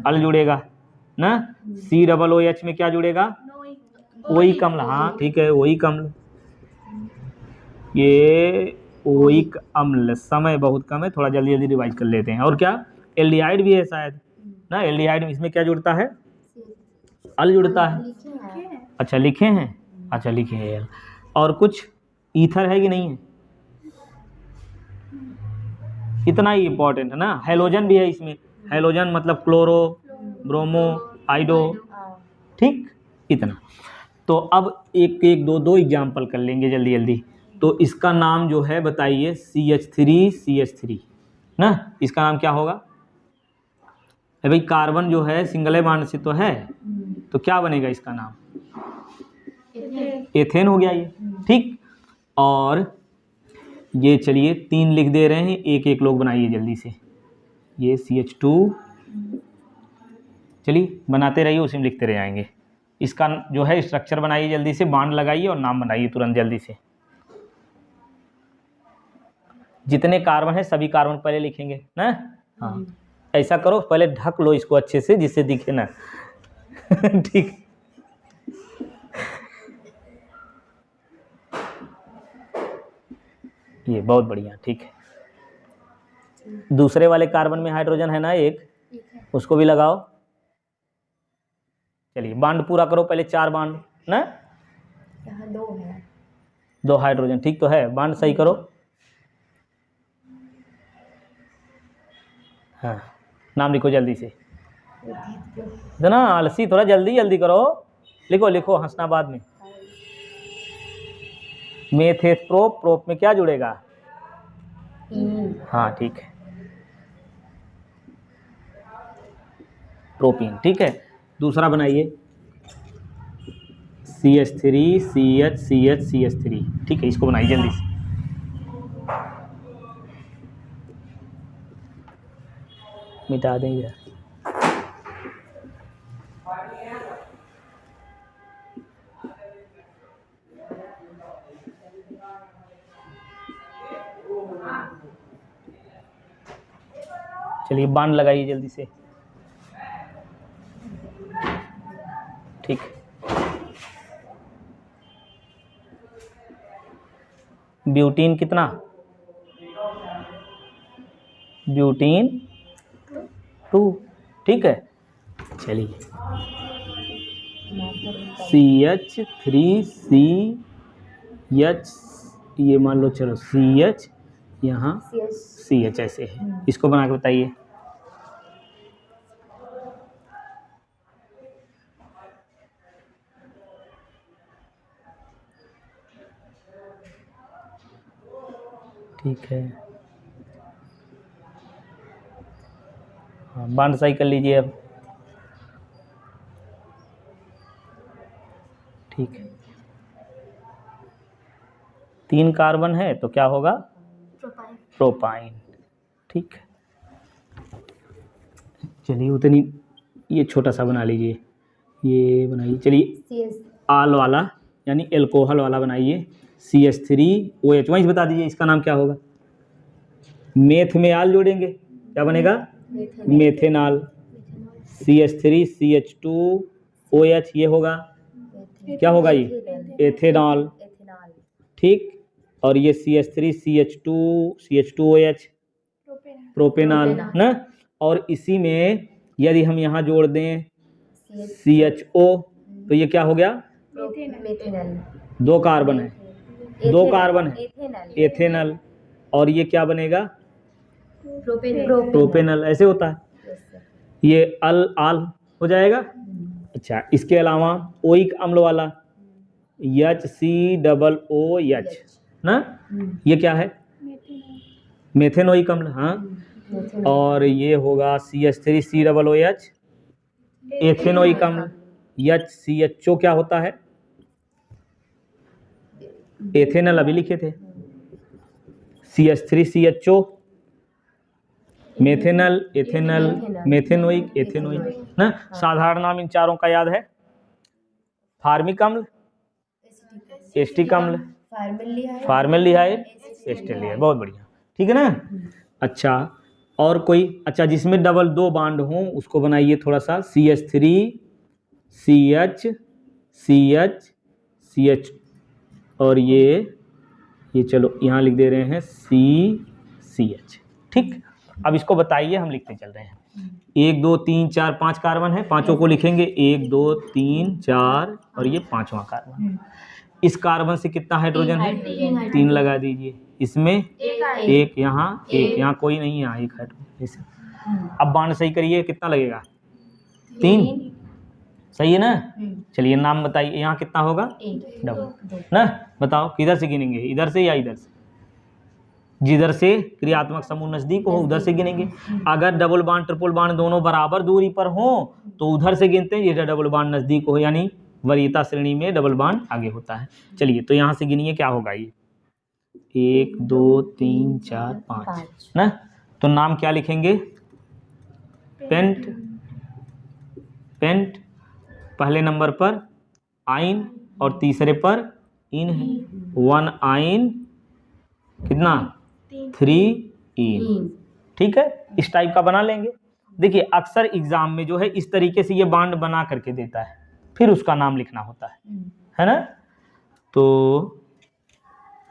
A: अल जुड़ेगा ना। COOH में क्या जुड़ेगा? ओइक अम्ल। हाँ ठीक है, ओइक अम्ल। ये ओइक अम्ल। समय बहुत कम है, थोड़ा जल्दी जल्दी रिवाइज कर लेते हैं। और क्या? एल्डिहाइड भी है शायद ना। एल्डिहाइड में इसमें क्या जुड़ता है? अल जुड़ता है। अच्छा लिखे हैं, अच्छा लिखे हैं यार। और कुछ ईथर है कि नहीं है? इतना ही इम्पोर्टेंट है ना। हेलोजन भी है इसमें। हेलोजन मतलब क्लोरो, ब्रोमो, आइडो। ठीक, इतना। तो अब 1 1 2 2 एग्जाम्पल कर लेंगे जल्दी जल्दी। तो इसका नाम जो है बताइए, CH3 ना। इसका नाम क्या होगा? भाई कार्बन जो है सिंगल बॉन्ड से तो है, तो क्या बनेगा इसका नाम? एथेन हो गया ये। ठीक। और ये चलिए 3 लिख दे रहे हैं, 1 1 लोग बनाइए जल्दी से। ये CH2, चलिए बनाते रहिए, उसी में लिखते रह जाएंगे। इसका जो है स्ट्रक्चर बनाइए जल्दी से, बॉन्ड लगाइए और नाम बनाइए तुरंत जल्दी से। जितने कार्बन है सभी कार्बन पहले लिखेंगे ना। हाँ ऐसा करो, पहले ढक लो इसको अच्छे से जिससे दिखे ना। ठीक। ये बहुत बढ़िया। ठीक है, दूसरे वाले कार्बन में हाइड्रोजन है ना एक, उसको भी लगाओ। चलिए बॉन्ड पूरा करो पहले, 4 बॉन्ड ना।
D: यहाँ 2 है,
A: 2 हाइड्रोजन। ठीक तो है, बॉन्ड सही करो। हाँ नाम लिखो जल्दी से। ना आलसी, थोड़ा जल्दी जल्दी करो। लिखो लिखो, हंसना बाद में। मेथेट प्रोप, प्रोप में क्या जुड़ेगा? हाँ ठीक है, प्रोपीन। ठीक है, दूसरा बनाइए। CH3 CH CH CH3। ठीक है, इसको बनाइए जल्दी से। मिटा दें इधर। चलिए बांध लगाइए जल्दी से। ठीक, ब्यूटीन कितना? ब्यूटीन 2। ठीक है, चलिए CH3CH, ये मान लो चलो CH, यहाँ CH ऐसे है। इसको बना के बताइए। ठीक है, हाँ बांध सही कर लीजिए अब। ठीक है, 3 कार्बन है तो क्या होगा? प्रोपाइन। ठीक है, चलिए उतनी, ये छोटा सा बना लीजिए, ये बनाइए। चलिए आल वाला यानी एल्कोहल वाला बनाइए। CH3OH, वहीं से बता दीजिए इसका नाम क्या होगा? मेथ में आल जोड़ेंगे, क्या बनेगा? मेथेनॉल। CH3CH2OH, ये होगा, क्या होगा ये? एथेनॉल। ठीक, और ये CH3CH2OH प्रोपेनॉल ना। और इसी में यदि हम यहाँ जोड़ दें CHO तो ये क्या हो गया?
D: मेथेनॉल।
A: 2 कार्बन है, 2 कार्बन है, एथेनॉल। और ये क्या बनेगा? प्रोपेनॉल। ऐसे होता है, ये आल हो जाएगा। अच्छा, इसके अलावा ओइक अम्ल वाला HCOOH ना, ये क्या है? मेथेनोइक अम्ल। हाँ, और ये होगा CH3COOH एथेनोइक अम्ल। HCHO क्या होता है? एथेनॉल अभी लिखे थे। CH3CHO methanol, ethanol, methanoic, ethanoic ना। साधारण नाम इन चारों का याद है? फार्मिक अम्ल, एस्टिक अम्ल, फार्मेल्डिहाइड, एस्टेल्डिहाइड। बहुत बढ़िया, ठीक है ना। अच्छा, और कोई? अच्छा, जिसमें डबल 2 बांड हों उसको बनाइए थोड़ा सा। CH3CH और ये चलो यहाँ लिख दे रहे हैं CH। ठीक, अब इसको बताइए, हम लिखते चल रहे हैं। 1 2 3 4 5 कार्बन है, पांचों को लिखेंगे। 1 2 3 4 और ये 5वां कार्बन। इस कार्बन से कितना हाइड्रोजन है? 3 लगा दीजिए। इसमें एक यहाँ, एक यहाँ, कोई नहीं, यहाँ एक हाइड्रोजन। ऐसे अब बांड सही करिए, कितना लगेगा? 3। सही है ना। चलिए नाम बताइए, यहाँ कितना होगा? डबल ना। बताओ किधर से गिनेंगे, इधर से या इधर से? जिधर से क्रियात्मक समूह नजदीक हो उधर से गिनेंगे। अगर डबल बांड ट्रिपल बांड दोनों बराबर दूरी पर हो तो उधर से गिनते हैं, जिधर डबल बांड नजदीक हो, यानी वरीयता श्रेणी में डबल बांड आगे होता है। चलिए तो यहाँ से गिनिए, क्या होगा ये? 1 2 3 4 5 ना। तो नाम क्या लिखेंगे? पेंट। पेंट पहले नंबर पर आइन और तीसरे पर इन है। 1 आइन, कितना? 3 इन। ठीक है, इस टाइप का बना लेंगे। देखिए अक्सर एग्जाम में जो है इस तरीके से ये बांड बना करके देता है, फिर उसका नाम लिखना होता है ना। तो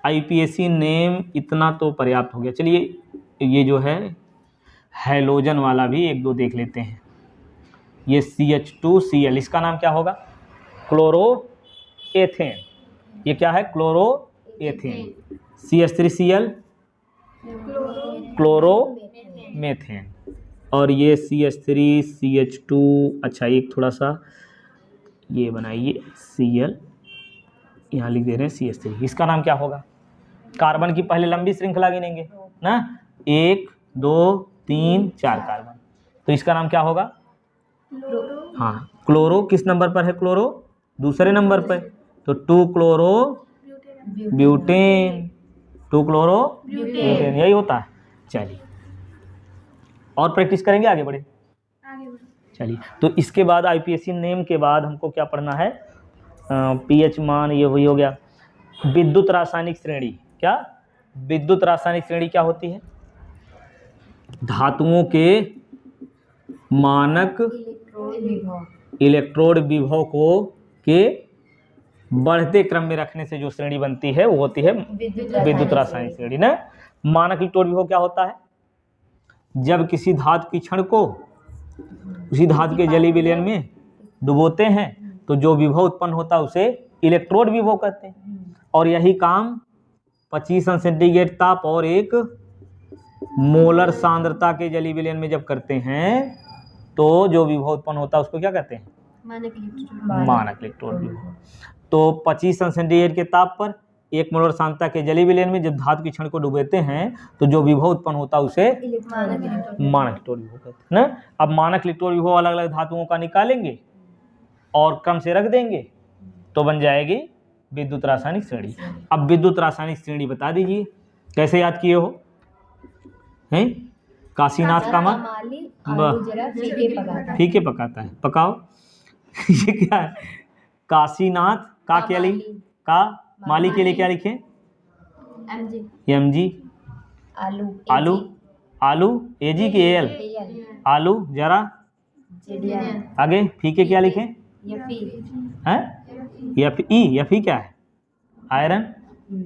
A: IPSC नेम इतना तो पर्याप्त हो गया। चलिए ये जो है हैलोजन वाला भी 1 2 देख लेते हैं। ये CH2Cl, इसका नाम क्या होगा? क्लोरोएथेन। ये क्या है? क्लोरोएथेन। CH3Cl chloromethane. और ये CH3CH2, अच्छा एक थोड़ा सा ये बनाइए Cl, यहाँ लिख दे रहे हैं CH3। इसका नाम क्या होगा? कार्बन की पहले लंबी श्रृंखला गिनेंगे ना, 1 2 3 4 कार्बन, तो इसका नाम क्या होगा? हाँ, क्लोरो किस नंबर पर है? क्लोरो दूसरे नंबर पर, तो 2 क्लोरो ब्यूटेन। 2 क्लोरो ब्यूटेन, यही होता है। चलिए और प्रैक्टिस करेंगे, आगे बढ़े।
C: आगे बढ़ो।
A: चलिए, तो इसके बाद आईपीएससी नेम के बाद हमको क्या पढ़ना है, पीएच मान, ये वही हो गया। विद्युत रासायनिक श्रेणी, क्या विद्युत रासायनिक श्रेणी क्या होती है? धातुओं के मानक इलेक्ट्रोड विभव को के बढ़ते क्रम में रखने से जो श्रेणी बनती है वो होती है विद्युत रासायनिक श्रेणी ना। मानक इलेक्ट्रोड विभव क्या होता है? जब किसी धातु की क्षण को उसी धातु के जलीय विलयन में डुबोते हैं तो जो विभव उत्पन्न होता है उसे इलेक्ट्रोड विभव कहते हैं। और यही काम 25 अंश सेंटीग्रेड ताप और 1 मोलर सांद्रता के जलीय विलयन में जब करते हैं तो जो विभव उत्पन्न होता है उसको क्या कहते हैं? मानक इलेक्ट्रोड विभव। तो 25 अंश सेंटीग्रेड के ताप पर 1 मोलर सांद्रता के जलीय विलयन में जब धातु की क्षण को डुबोते हैं तो जो विभव उत्पन्न होता है उसे मानक इलेक्ट्रोड विभव कहते हैं ना। अब मानक इलेक्ट्रोड विभव अलग अलग धातुओं का निकालेंगे और क्रम से रख देंगे तो बन जाएगी विद्युत रासायनिक श्रेणी। अब विद्युत रासायनिक श्रेणी बता दीजिए, कैसे याद किए हो? हैं? काशीनाथ का मान फीके पकाता है, पकाओ। ये क्या है? काशीनाथ का क्या लिखे? का माली के लिए क्या लिखे? mg। आलू, आलू एजी की एल, आलू जरा आगे। फीके क्या लिखे हैं? एफी क्या है? आयरन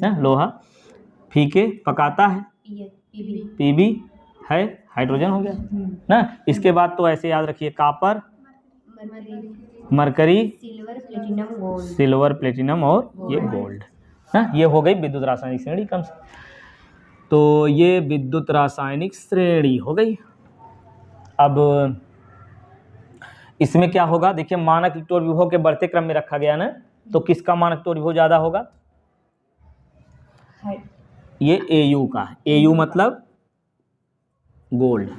A: है, लोहा। फीके पकाता है, पीबी है, हाइड्रोजन हो गया ना। इसके बाद तो ऐसे याद रखिए, कापर, मरकरी, सिल्वर, प्लेटिनम और ये गोल्ड ना। ये हो गई विद्युत रासायनिक श्रेणी कम से। तो ये विद्युत रासायनिक श्रेणी हो गई। अब इसमें क्या होगा, देखिए मानक इलेक्ट्रोड विभव के बढ़ते क्रम में रखा गया ना, तो किसका मानक इलेक्ट्रोड विभव ज़्यादा होगा? ये Au का है। Au मतलब गोल्ड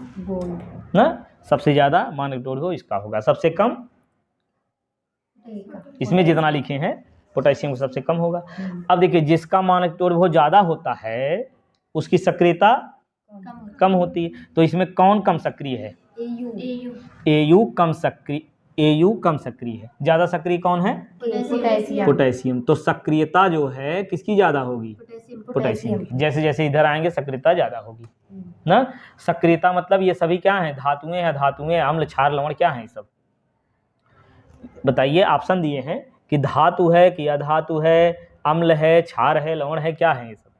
A: ना, सबसे ज़्यादा मानक इलेक्ट्रोड विभव इसका होगा। सबसे कम इसमें जितना लिखे हैं पोटेशियम सबसे कम होगा। अब देखिए जिसका मानक इलेक्ट्रोड विभव ज़्यादा होता है उसकी सक्रियता कम होती है। तो इसमें कौन कम सक्रिय है? Au कम सक्रिय है। ज़्यादा सक्रिय कौन है? पोटेशियम। तो सक्रियता जो है किसकी ज़्यादा होगी? पोटेशियम की। जैसे जैसे इधर आएंगे सक्रियता ज़्यादा होगी ना। सक्रियता मतलब ये सभी क्या हैं? धातुएं हैं, धातुएं, अम्ल, क्षार, लवण, क्या हैं सब? बताइए, ऑप्शन दिए हैं कि धातु है कि अधातु है, अम्ल है, क्षार है, लवण है, क्या है ये सब?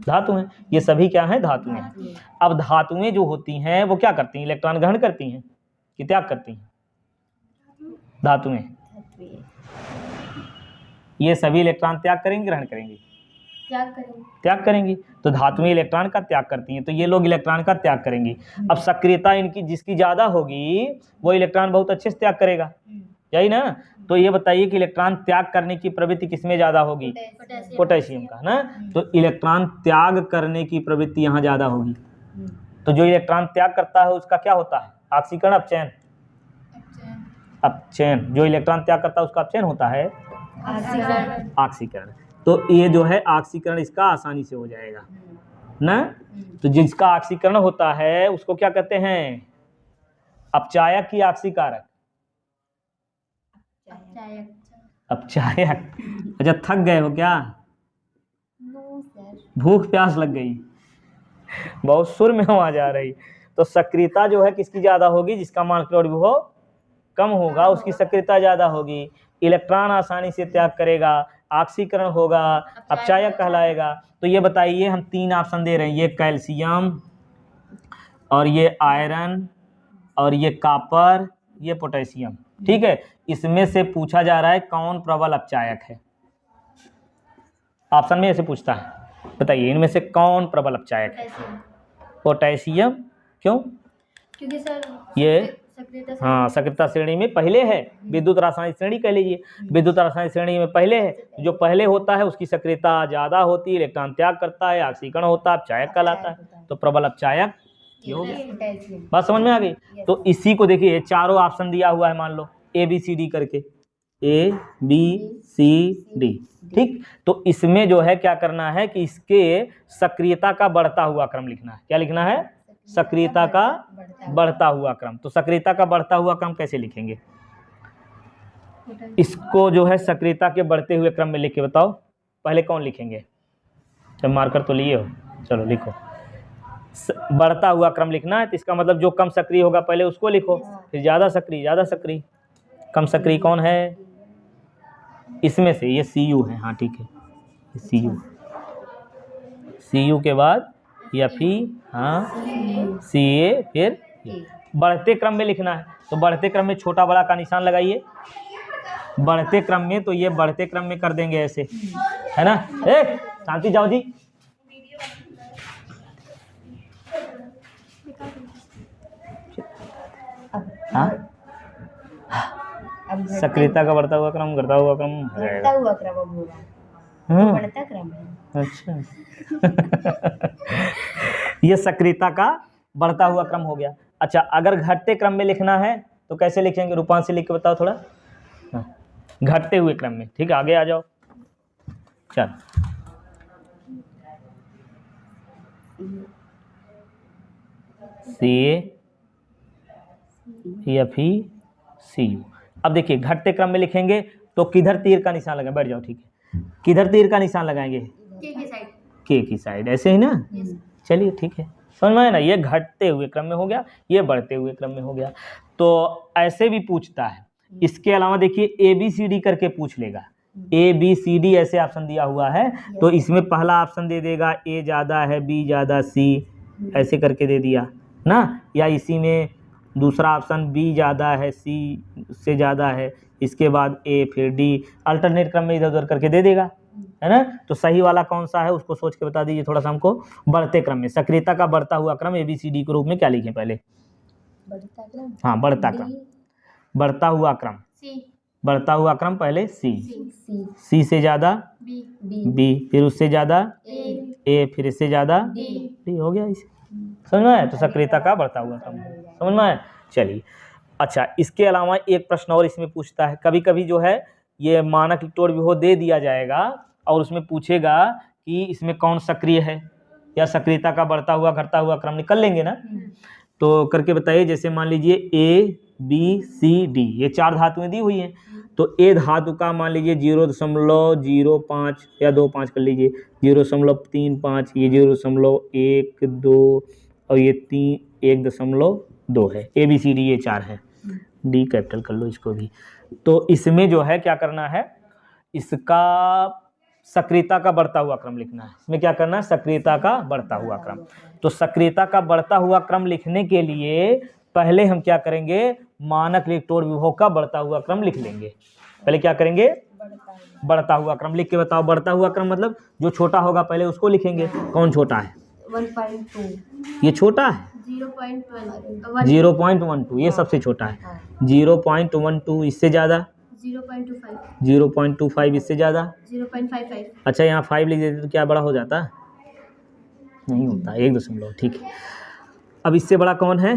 A: धातु हैं। ये सभी क्या हैं? धातु हैं। अब धातुएं जो होती हैं वो क्या करती हैं? इलेक्ट्रॉन ग्रहण करती हैं कि त्याग करती हैं? धातुएं ये सभी इलेक्ट्रॉन त्याग करेंगे, ग्रहण करेंगे? त्याग करेंगी। तो धातुएं इलेक्ट्रॉन का त्याग करती हैं, तो ये लोग इलेक्ट्रॉन का त्याग करेंगी। अब सक्रियता इनकी जिसकी ज़्यादा होगी वो इलेक्ट्रॉन बहुत अच्छे से त्याग करेगा, यही ना। तो ये बताइए कि इलेक्ट्रॉन त्याग करने की प्रवृत्ति किसमें ज़्यादा होगी? पोटेशियम का ना। तो इलेक्ट्रॉन त्याग करने की प्रवृत्ति यहाँ ज़्यादा होगी। तो जो इलेक्ट्रॉन त्याग करता है उसका क्या होता है? ऑक्सीकरण, अपचयन? अपचयन। जो इलेक्ट्रॉन त्याग करता है उसका अपचयन होता है ऑक्सीकरण। तो ये जो है ऑक्सीकरण इसका आसानी से हो जाएगा ना। तो जिसका ऑक्सीकरण होता है उसको क्या कहते हैं? अपचायक की ऑक्सीकारक? अपचायक। अच्छा, थक गए हो क्या? भूख प्यास लग गई, बहुत सुर में आवाज आ रही। तो सक्रियता जो है किसकी ज्यादा होगी? जिसका मानक इलेक्ट्रोड विभव कम होगा उसकी सक्रियता ज्यादा होगी। इलेक्ट्रॉन आसानी से त्याग करेगा, ऑक्सीकरण होगा, अपचायक कहलाएगा। तो ये बताइए, हम 3 ऑप्शन दे रहे हैं, ये कैल्शियम और ये आयरन और ये कॉपर, ये पोटेशियम, ठीक है। इसमें से पूछा जा रहा है कौन प्रबल अपचायक है? ऑप्शन में ऐसे पूछता है, बताइए इनमें से कौन प्रबल अपचायक है? पोटेशियम। क्यों?
B: क्योंकि सर
A: ये हाँ सक्रियता श्रेणी में पहले है। विद्युत रासायनिक श्रेणी कह लीजिए, विद्युत रासायनिक श्रेणी में पहले है। जो पहले होता है उसकी सक्रियता ज़्यादा होती है, इलेक्ट्रॉन त्याग करता है, ऑक्सीकरण होता है, अपचायक कहलाता है। तो प्रबल अपचायक ये हो गया। बात समझ में आ गई? तो इसी को देखिए, चारों ऑप्शन दिया हुआ है, मान लो ABCD करके, ABCD, ठीक। तो इसमें जो है क्या करना है कि इसके सक्रियता का बढ़ता हुआ क्रम लिखना है। क्या लिखना है? सक्रियता का बढ़ता हुआ क्रम। तो सक्रियता का बढ़ता हुआ क्रम कैसे लिखेंगे? इसको जो है सक्रियता के बढ़ते हुए क्रम में लिख के बताओ। पहले कौन लिखेंगे? जब मार्कर तो लिए हो, चलो लिखो। बढ़ता हुआ क्रम लिखना है तो इसका मतलब जो कम सक्रिय होगा पहले उसको लिखो, फिर ज़्यादा सक्रिय। कम सक्रिय कौन है इसमें से? ये CU है। हाँ ठीक है, CU के बाद FE, हाँ CA, फिर बढ़ते क्रम में लिखना है। तो बढ़ते क्रम में छोटा बड़ा का निशान लगाइए। बढ़ते क्रम में तो ये बढ़ते क्रम में कर देंगे ऐसे, है ना। शांति जाओ जी। हाँ, सक्रियता का बढ़ता हुआ क्रम, घटता हुआ क्रम,
D: बढ़ता हुआ क्रम अब होगा,
A: हाँ
D: बढ़ता क्रम है।
A: अच्छा ये सक्रियता का बढ़ता हुआ क्रम हो गया। अच्छा, अगर घटते क्रम में लिखना है तो कैसे लिखेंगे? रूपांश से लिख के बताओ थोड़ा। हाँ, घटते हुए क्रम में। ठीक है, आगे आ जाओ। चल CA, FE, CU। अब देखिए घटते क्रम में लिखेंगे तो किधर तीर का निशान लगाएं? बैठ जाओ, ठीक है। किधर तीर का निशान लगाएंगे? के की साइड, ऐसे ही ना। चलिए ठीक है, समझ में आया ना। ये घटते हुए क्रम में हो गया, ये बढ़ते हुए क्रम में हो गया। तो ऐसे भी पूछता है। इसके अलावा देखिए ABCD करके पूछ लेगा। ABCD ऐसे ऑप्शन दिया हुआ है तो इसमें पहला ऑप्शन दे देगा A ज़्यादा है, B ज़्यादा, C ऐसे करके दे दिया ना। या इसी में दूसरा ऑप्शन B ज़्यादा है, C से ज़्यादा है, इसके बाद A, फिर D, अल्टरनेट क्रम में इधर उधर करके दे देगा, है ना। तो सही वाला कौन सा है उसको सोच के बता दीजिए थोड़ा सा हमको। बढ़ते क्रम में सक्रियता का बढ़ता हुआ क्रम ABCD के रूप में क्या लिखें पहले?
D: बढ़ता क्रम।
A: हाँ, बढ़ता क्रम, बढ़ता हुआ क्रम, बढ़ता हुआ क्रम पहले C से ज़्यादा B, फिर उससे ज़्यादा A, फिर इससे ज़्यादा D। हो गया इसे, समझ में आया। तो सक्रियता का बढ़ता हुआ क्रम, समझ में आया। चलिए, अच्छा इसके अलावा एक प्रश्न और इसमें पूछता है। कभी कभी जो है ये मानक इलेक्ट्रोड विभव दे दिया जाएगा और उसमें पूछेगा कि इसमें कौन सक्रिय है, या सक्रियता का बढ़ता हुआ घटता हुआ क्रम निकल लेंगे ना। तो करके बताइए। जैसे मान लीजिए A, B, C, D ये 4 धातुएं दी हुई हैं। तो A धातु का मान लीजिए 0.05 या 2.5 कर लीजिए, 0.35, ये 0.12 और ये 1.2 है। ABCD ये 4 है। D कैपिटल कर लो इसको भी। तो इसमें जो है क्या करना है, इसका सक्रियता का बढ़ता हुआ क्रम लिखना है। इसमें क्या करना है? सक्रियता का बढ़ता हुआ क्रम। तो सक्रियता का बढ़ता हुआ क्रम लिखने के लिए पहले हम क्या करेंगे? मानक इलेक्ट्रोड विभव का बढ़ता हुआ क्रम लिख लेंगे। पहले क्या करेंगे? बढ़ता हुआ क्रम लिख के बताओ। बढ़ता हुआ क्रम मतलब जो छोटा होगा पहले उसको लिखेंगे। कौन छोटा है?
D: 1.2।
A: ये छोटा है 0.12, ये सबसे छोटा है। 0.12, इससे ज़्यादा 0.25, इससे ज़्यादा
B: 0.55।
A: अच्छा, यहाँ 5 लिख देते तो क्या बड़ा हो जाता? नहीं होता, 1.0। ठीक है। अब इससे बड़ा कौन है?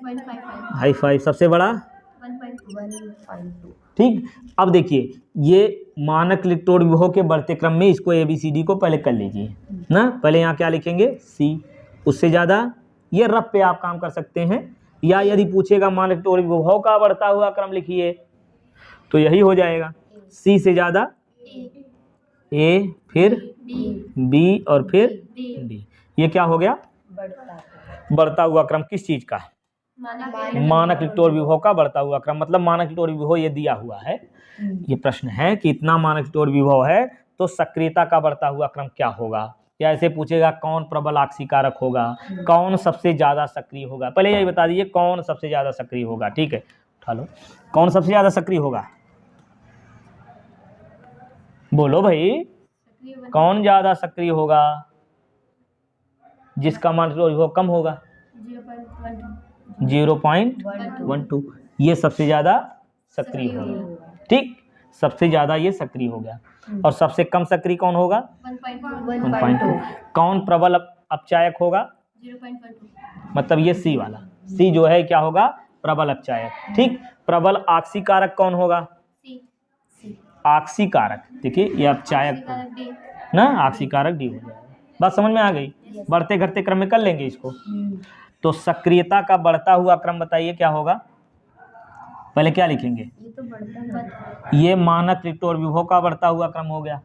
A: 5, सबसे बड़ा
B: 1.2।
A: ठीक। अब देखिए ये मानक इलेक्ट्रोड विभव के बढ़ते क्रम में इसको ABCD को पहले कर लीजिए ना। पहले यहाँ क्या लिखेंगे? C, उससे ज़्यादा ये रफ पे आप काम कर सकते हैं, या यदि पूछेगा मानक इलेक्ट्रोड विभव का बढ़ता हुआ क्रम लिखिए तो यही हो जाएगा। C से ज़्यादा A, फिर B और फिर D। ये क्या हो गया? बढ़ता हुआ क्रम किस चीज़ का? मानक इलेक्ट्रोड विभव का बढ़ता हुआ क्रम। मतलब मानक इलेक्ट्रोड विभव ये दिया हुआ है। ये प्रश्न है कि इतना मानक इलेक्ट्रोड विभव है तो सक्रियता का बढ़ता हुआ क्रम क्या होगा। या ऐसे पूछेगा कौन प्रबल आक्सीकारक होगा, कौन सबसे ज़्यादा सक्रिय होगा। पहले यही बता दीजिए कौन सबसे ज़्यादा सक्रिय होगा। ठीक है, उठा लो। कौन सबसे ज़्यादा सक्रिय होगा? बोलो भाई, कौन ज़्यादा सक्रिय होगा? जिसका मानक इलेक्ट्रोड विभव कम होगा। 0.12, ये सबसे ज़्यादा सक्रिय होगा। ठीक, सबसे ज़्यादा ये सक्रिय हो गया। और सबसे कम सक्रिय कौन होगा? 1.2। कौन प्रबल अपचायक होगा?
B: 0.12।
A: मतलब ये C वाला। C जो है क्या होगा? प्रबल अपचायक। ठीक। प्रबल आक्सीकारक कौन होगा? आक्सीकारक। देखिए ये अपचायक ना, आक्सीकारक D हो जाएगा। बात समझ में आ गई? बढ़ते घटते क्रम में कर लेंगे इसको। तो सक्रियता का बढ़ता हुआ क्रम बताइए क्या होगा? पहले क्या लिखेंगे?
D: ये तो बढ़ता है।
A: ये मानक रिक्ट और विभव का बढ़ता हुआ क्रम हो गया।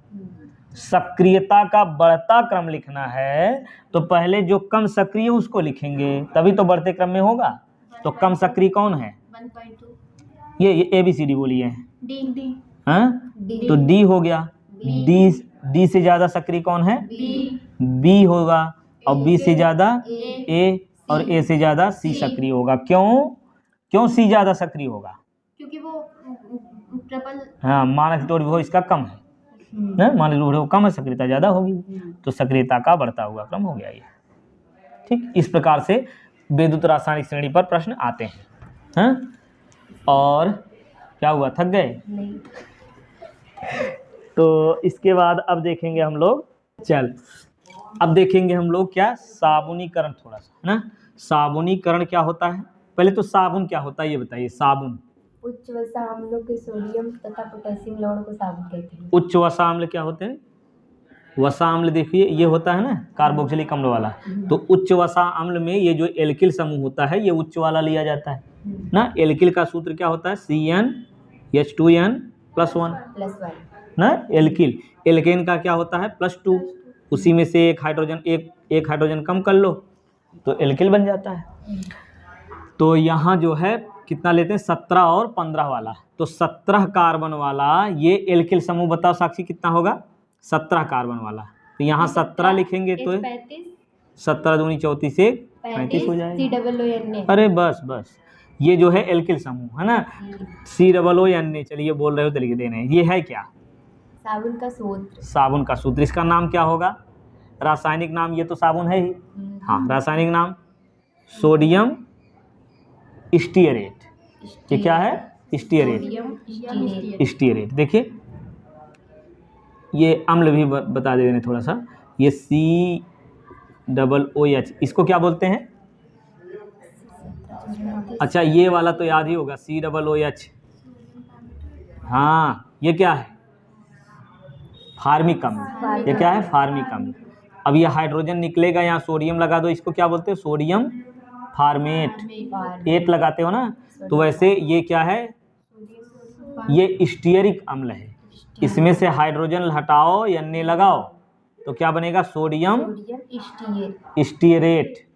A: सक्रियता का बढ़ता क्रम लिखना है तो पहले जो कम सक्रिय उसको लिखेंगे, तभी तो बढ़ते क्रम में होगा। तो कम सक्रिय कौन है?
B: 1.2
A: ये ABCD बोलिए।
B: डी
A: हाँ, तो D हो गया। D से ज्यादा सक्रिय कौन है? B होगा, और B से ज्यादा A, और A से ज्यादा C सक्रिय होगा। क्यों C ज्यादा सक्रिय होगा?
B: क्योंकि वो ट्रिपल
A: हाँ, मानक रिक्ट और विभव इसका कम है ना, मानक रिक्ट और विभव कम है, सक्रियता ज्यादा होगी, तो सक्रियता का बढ़ता हुआ क्रम हो गया ये। ठीक, इस प्रकार से विद्युत रासायनिक श्रेणी पर प्रश्न आते हैं। हाँ? और क्या हुआ, थक गए?
D: नहीं।
A: तो इसके बाद अब देखेंगे हम लोग, अब देखेंगे हम लोग क्या, साबुनीकरण थोड़ा सा, है ना। साबुनीकरण क्या होता है? पहले तो साबुन क्या होता है ये बताइए। साबुन,
D: उच्च वसा अम्लों के सोडियम तथा पोटेशियम लवण को साबुन कहते हैं।
A: उच्च वसा अम्ल क्या होते हैं? वसा अम्ल देखिए ये होता है ना कार्बोक्सिलिक अम्ल वाला, तो उच्च वसा अम्ल में ये जो एल्किल समूह होता है ये उच्च वाला लिया जाता है ना। एल्किल का सूत्र क्या होता है? CnH2n+1
D: +1
A: ना। एल्किल, एल्केन का क्या होता है? +2, उसी में से एक हाइड्रोजन कम कर लो तो एल्किल बन जाता है। तो यहाँ जो है कितना लेते हैं? 17 और 15 वाला, तो 17 कार्बन वाला ये एल्किल समूह, बताओ साक्षी कितना होगा? 17 कार्बन वाला, तो यहाँ 17 लिखेंगे तो 17 दूनी 34 से 35 हो जाएगा।
D: COONA।
A: अरे बस ये जो है एल्किल समूह है ना, COONA, चलिए बोल रहे हो तो लिख देने। ये है क्या?
D: साबुन का सूत्र।
A: साबुन का सूत्र। इसका नाम क्या होगा? रासायनिक नाम, ये तो साबुन है ही। हाँ, रासायनिक नाम सोडियम स्टीयरेट। ये क्या है? स्टीयरेट। देखिए ये अम्ल भी बता दे देने थोड़ा सा, ये COOH, इसको क्या बोलते हैं? अच्छा, ये वाला तो याद ही होगा, COOH। हाँ, ये क्या है? फार्मिक अम्ल। ये क्या है? फार्मिक अम्ल। अब ये हाइड्रोजन निकलेगा, यहाँ सोडियम लगा दो, इसको क्या बोलते हैं? Sodium format. 8 लगाते हो ना, तो वैसे ये क्या है? ये स्टीयरिक अम्ल है। इसमें से हाइड्रोजन हटाओ या Ne लगाओ तो क्या बनेगा? Sodium stearate.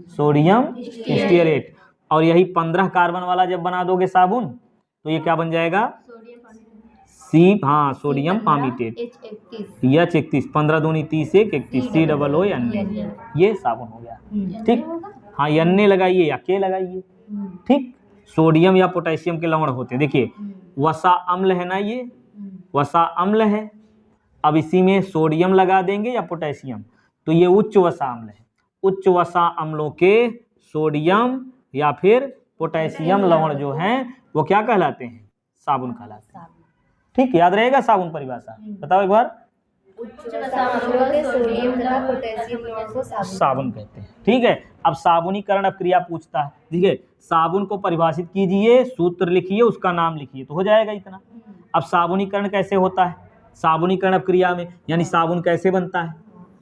A: Sodium stearate. और यही 15 कार्बन वाला जब बना दोगे साबुन तो ये क्या बन जाएगा? सोडियम पामीटेट। H31, 15 दूनी 30 से 31, COONA, ये साबुन हो गया। ठीक, हाँ, Ne लगाइए या K लगाइए। ठीक, सोडियम या पोटेशियम के लवण होते हैं। देखिए वसा अम्ल है ना, ये वसा अम्ल है। अब इसी में सोडियम लगा देंगे या पोटेशियम तो ये उच्च वसा अम्ल है। उच्च वसा अम्लों के सोडियम या फिर पोटेशियम लवण जो हैं वो क्या कहलाते हैं? साबुन कहलाते हैं। ठीक, याद रहेगा साबुन परिभाषा, बताओ एक बार। साबुन कहते हैं। ठीक है, अब साबुनीकरण अब क्रिया पूछता है। ठीक है, साबुन को परिभाषित कीजिए, सूत्र लिखिए, उसका नाम लिखिए, तो हो जाएगा इतना। अब साबुनीकरण कैसे होता है? साबुनीकरण अब क्रिया में, यानी साबुन कैसे बनता है?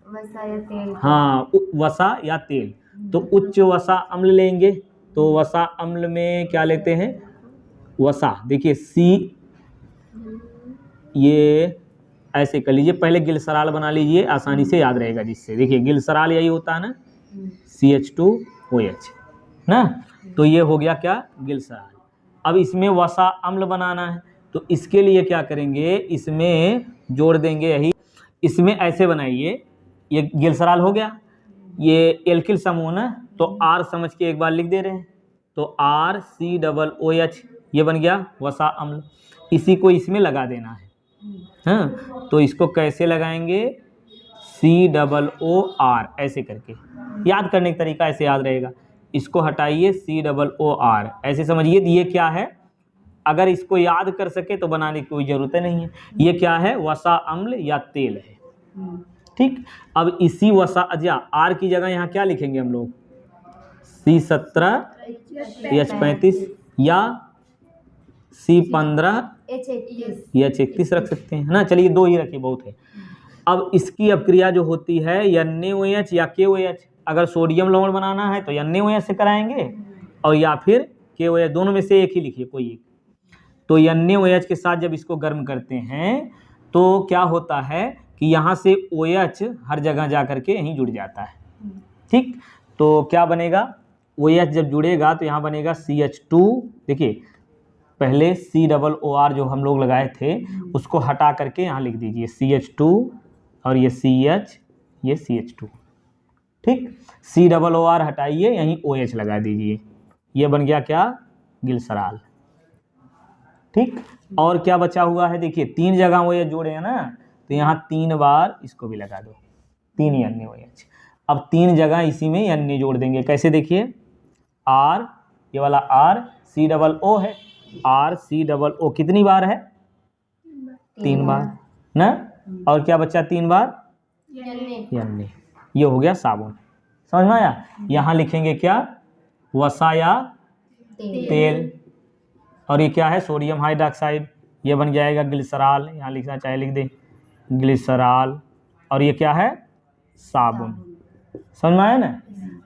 D: वसा या तेल। हाँ,
A: वसा या तेल। तो उच्च वसा अम्ल लेंगे, तो वसा अम्ल में क्या लेते हैं? वसा। देखिए ये ऐसे कर लीजिए, पहले गिलसराल बना लीजिए, आसानी से याद रहेगा जिससे। देखिए गिलसराल यही होता है ना, CH2OH ना, तो ये हो गया क्या? गिलसराल। अब इसमें वसा अम्ल बनाना है तो इसके लिए क्या करेंगे? इसमें जोड़ देंगे यही, इसमें ऐसे बनाइए, ये गिलसराल हो गया, ये एल्किल समूह ना, तो R समझ के एक बार लिख दे रहे हैं, तो RCOOH ये बन गया वसा अम्ल। इसी को इसमें लगा देना है। हाँ, तो इसको कैसे लगाएंगे? COOR ऐसे करके, याद करने का तरीका ऐसे याद रहेगा। इसको हटाइए, COOR ऐसे समझिए। ये क्या है? अगर इसको याद कर सके तो बनाने की कोई ज़रूरत नहीं है। ये क्या है? वसा अम्ल या तेल है। ठीक, अब इसी वसा R की जगह यहाँ क्या लिखेंगे हम लोग? C17H35 या C15 या H31 रख सकते हैं, है ना। चलिए 2 ही रखिए, बहुत है। अब इसकी अपक्रिया जो होती है NaOH या KOH, अगर सोडियम लवण बनाना है तो NaOH से कराएंगे और या फिर KOH, दोनों में से एक ही लिखिए कोई एक। तो NaOH के साथ जब इसको गर्म करते हैं तो क्या होता है कि यहाँ से OH हर जगह जा करके यहीं जुड़ जाता है। ठीक, तो क्या बनेगा, OH जब जुड़ेगा तो यहाँ बनेगा CH2। देखिए पहले COOR जो हम लोग लगाए थे उसको हटा करके यहाँ लिख दीजिए CH2 और ये CH, ये CH2। ठीक, COOR हटाइए, यहीं OH लगा दीजिए, ये बन गया क्या, ग्लिसरॉल। ठीक, और क्या बचा हुआ है, देखिए 3 जगह OH जोड़े हैं ना, तो यहाँ 3 बार इसको भी लगा दो, 3 NaOH। अब 3 जगह इसी में Na जोड़ देंगे, कैसे देखिए, R, ये वाला R COO है, RCOO कितनी बार है, 3 बार ना, और क्या बचा 3 बार Na, ये हो गया साबुन। समझ में आया। यहाँ लिखेंगे क्या, वसा या तेल, और ये क्या है, सोडियम हाइड्रोक्साइड, ये बन जाएगा ग्लिसरॉल, यहाँ लिखना चाहे लिख दे ग्लिसरॉल, और ये क्या है, साबुन। समझ में आया ना।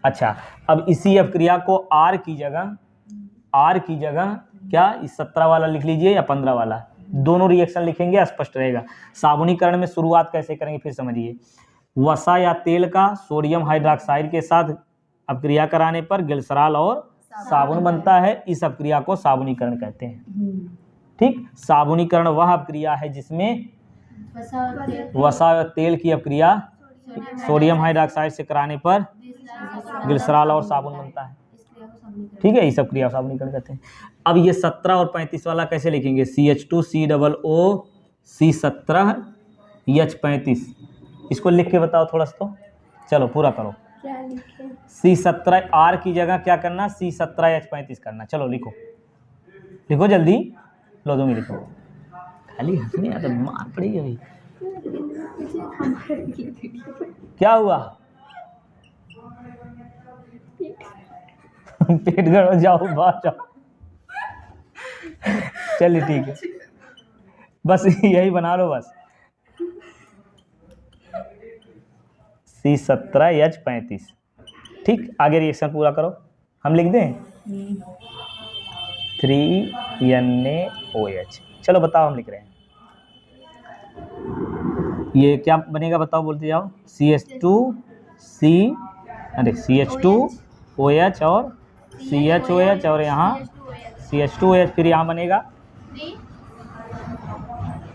A: अच्छा, अब इसी अपक्रिया को R की जगह क्या, इस 17 वाला लिख लीजिए या 15 वाला, दोनों रिएक्शन लिखेंगे, स्पष्ट रहेगा। साबुनीकरण में शुरुआत कैसे करेंगे फिर समझिए। वसा या तेल का सोडियम हाइड्रोक्साइड के साथ अपक्रिया कराने पर ग्लिसरॉल और साबुन बनता है, इस अपक्रिया को साबुनीकरण कहते हैं। ठीक, साबुनीकरण वह अपक्रिया है जिसमें वसा और तेल की अपक्रिया सोडियम हाइड्रोक्साइड से कराने पर ग्लिसरॉल और साबुन बनता है। ठीक है, इस अपक्रिया साबुनीकरण कहते हैं। अब ये 17 और 35 वाला कैसे लिखेंगे, CH2 COO C17 H35, इसको लिख के बताओ थोड़ा सा, तो चलो पूरा करो।
C: क्या लिखें?
A: C17 R की जगह क्या करना, C17 H35 करना। चलो लिखो लिखो जल्दी, लो दो में लिखो, खाली हंसने आता, मार पड़ेगी अभी। क्या हुआ पेट गड़बड़, जाओ बाहर जाओ। चलिए ठीक है, बस यही बना लो बस, C17 H35। ठीक, आगे रिएक्शन पूरा करो, हम लिख दें 3 NaOH। चलो बताओ, हम लिख रहे हैं, ये क्या बनेगा बताओ, बोलते जाओ, CH2OH और CHOH, और यहाँ CH2OH, फिर यहाँ बनेगा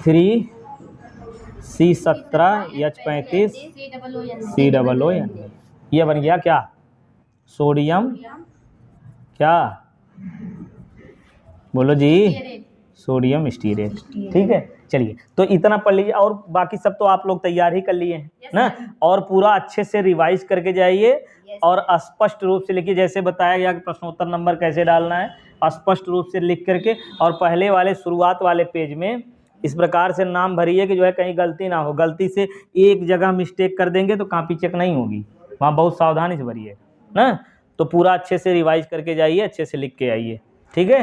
A: 3 C17 H35 COO। ये बन गया क्या, सोडियम, क्या बोलो जी, सोडियम स्टीरेट। ठीक है, चलिए तो इतना पढ़ लीजिए, और बाकी सब तो आप लोग तैयार ही कर लिए हैं ना, और पूरा अच्छे से रिवाइज करके जाइए और स्पष्ट रूप से लिखिए, जैसे बताया गया कि प्रश्नोत्तर नंबर कैसे डालना है, स्पष्ट रूप से लिख करके, और पहले वाले शुरुआत वाले पेज में इस प्रकार से नाम भरिए कि जो है कहीं गलती ना हो, गलती से एक जगह मिस्टेक कर देंगे तो कॉपी चेक नहीं होगी, वहाँ बहुत सावधानी से भरिए ना। तो पूरा अच्छे से रिवाइज करके जाइए, अच्छे से लिख के आइए, ठीक है।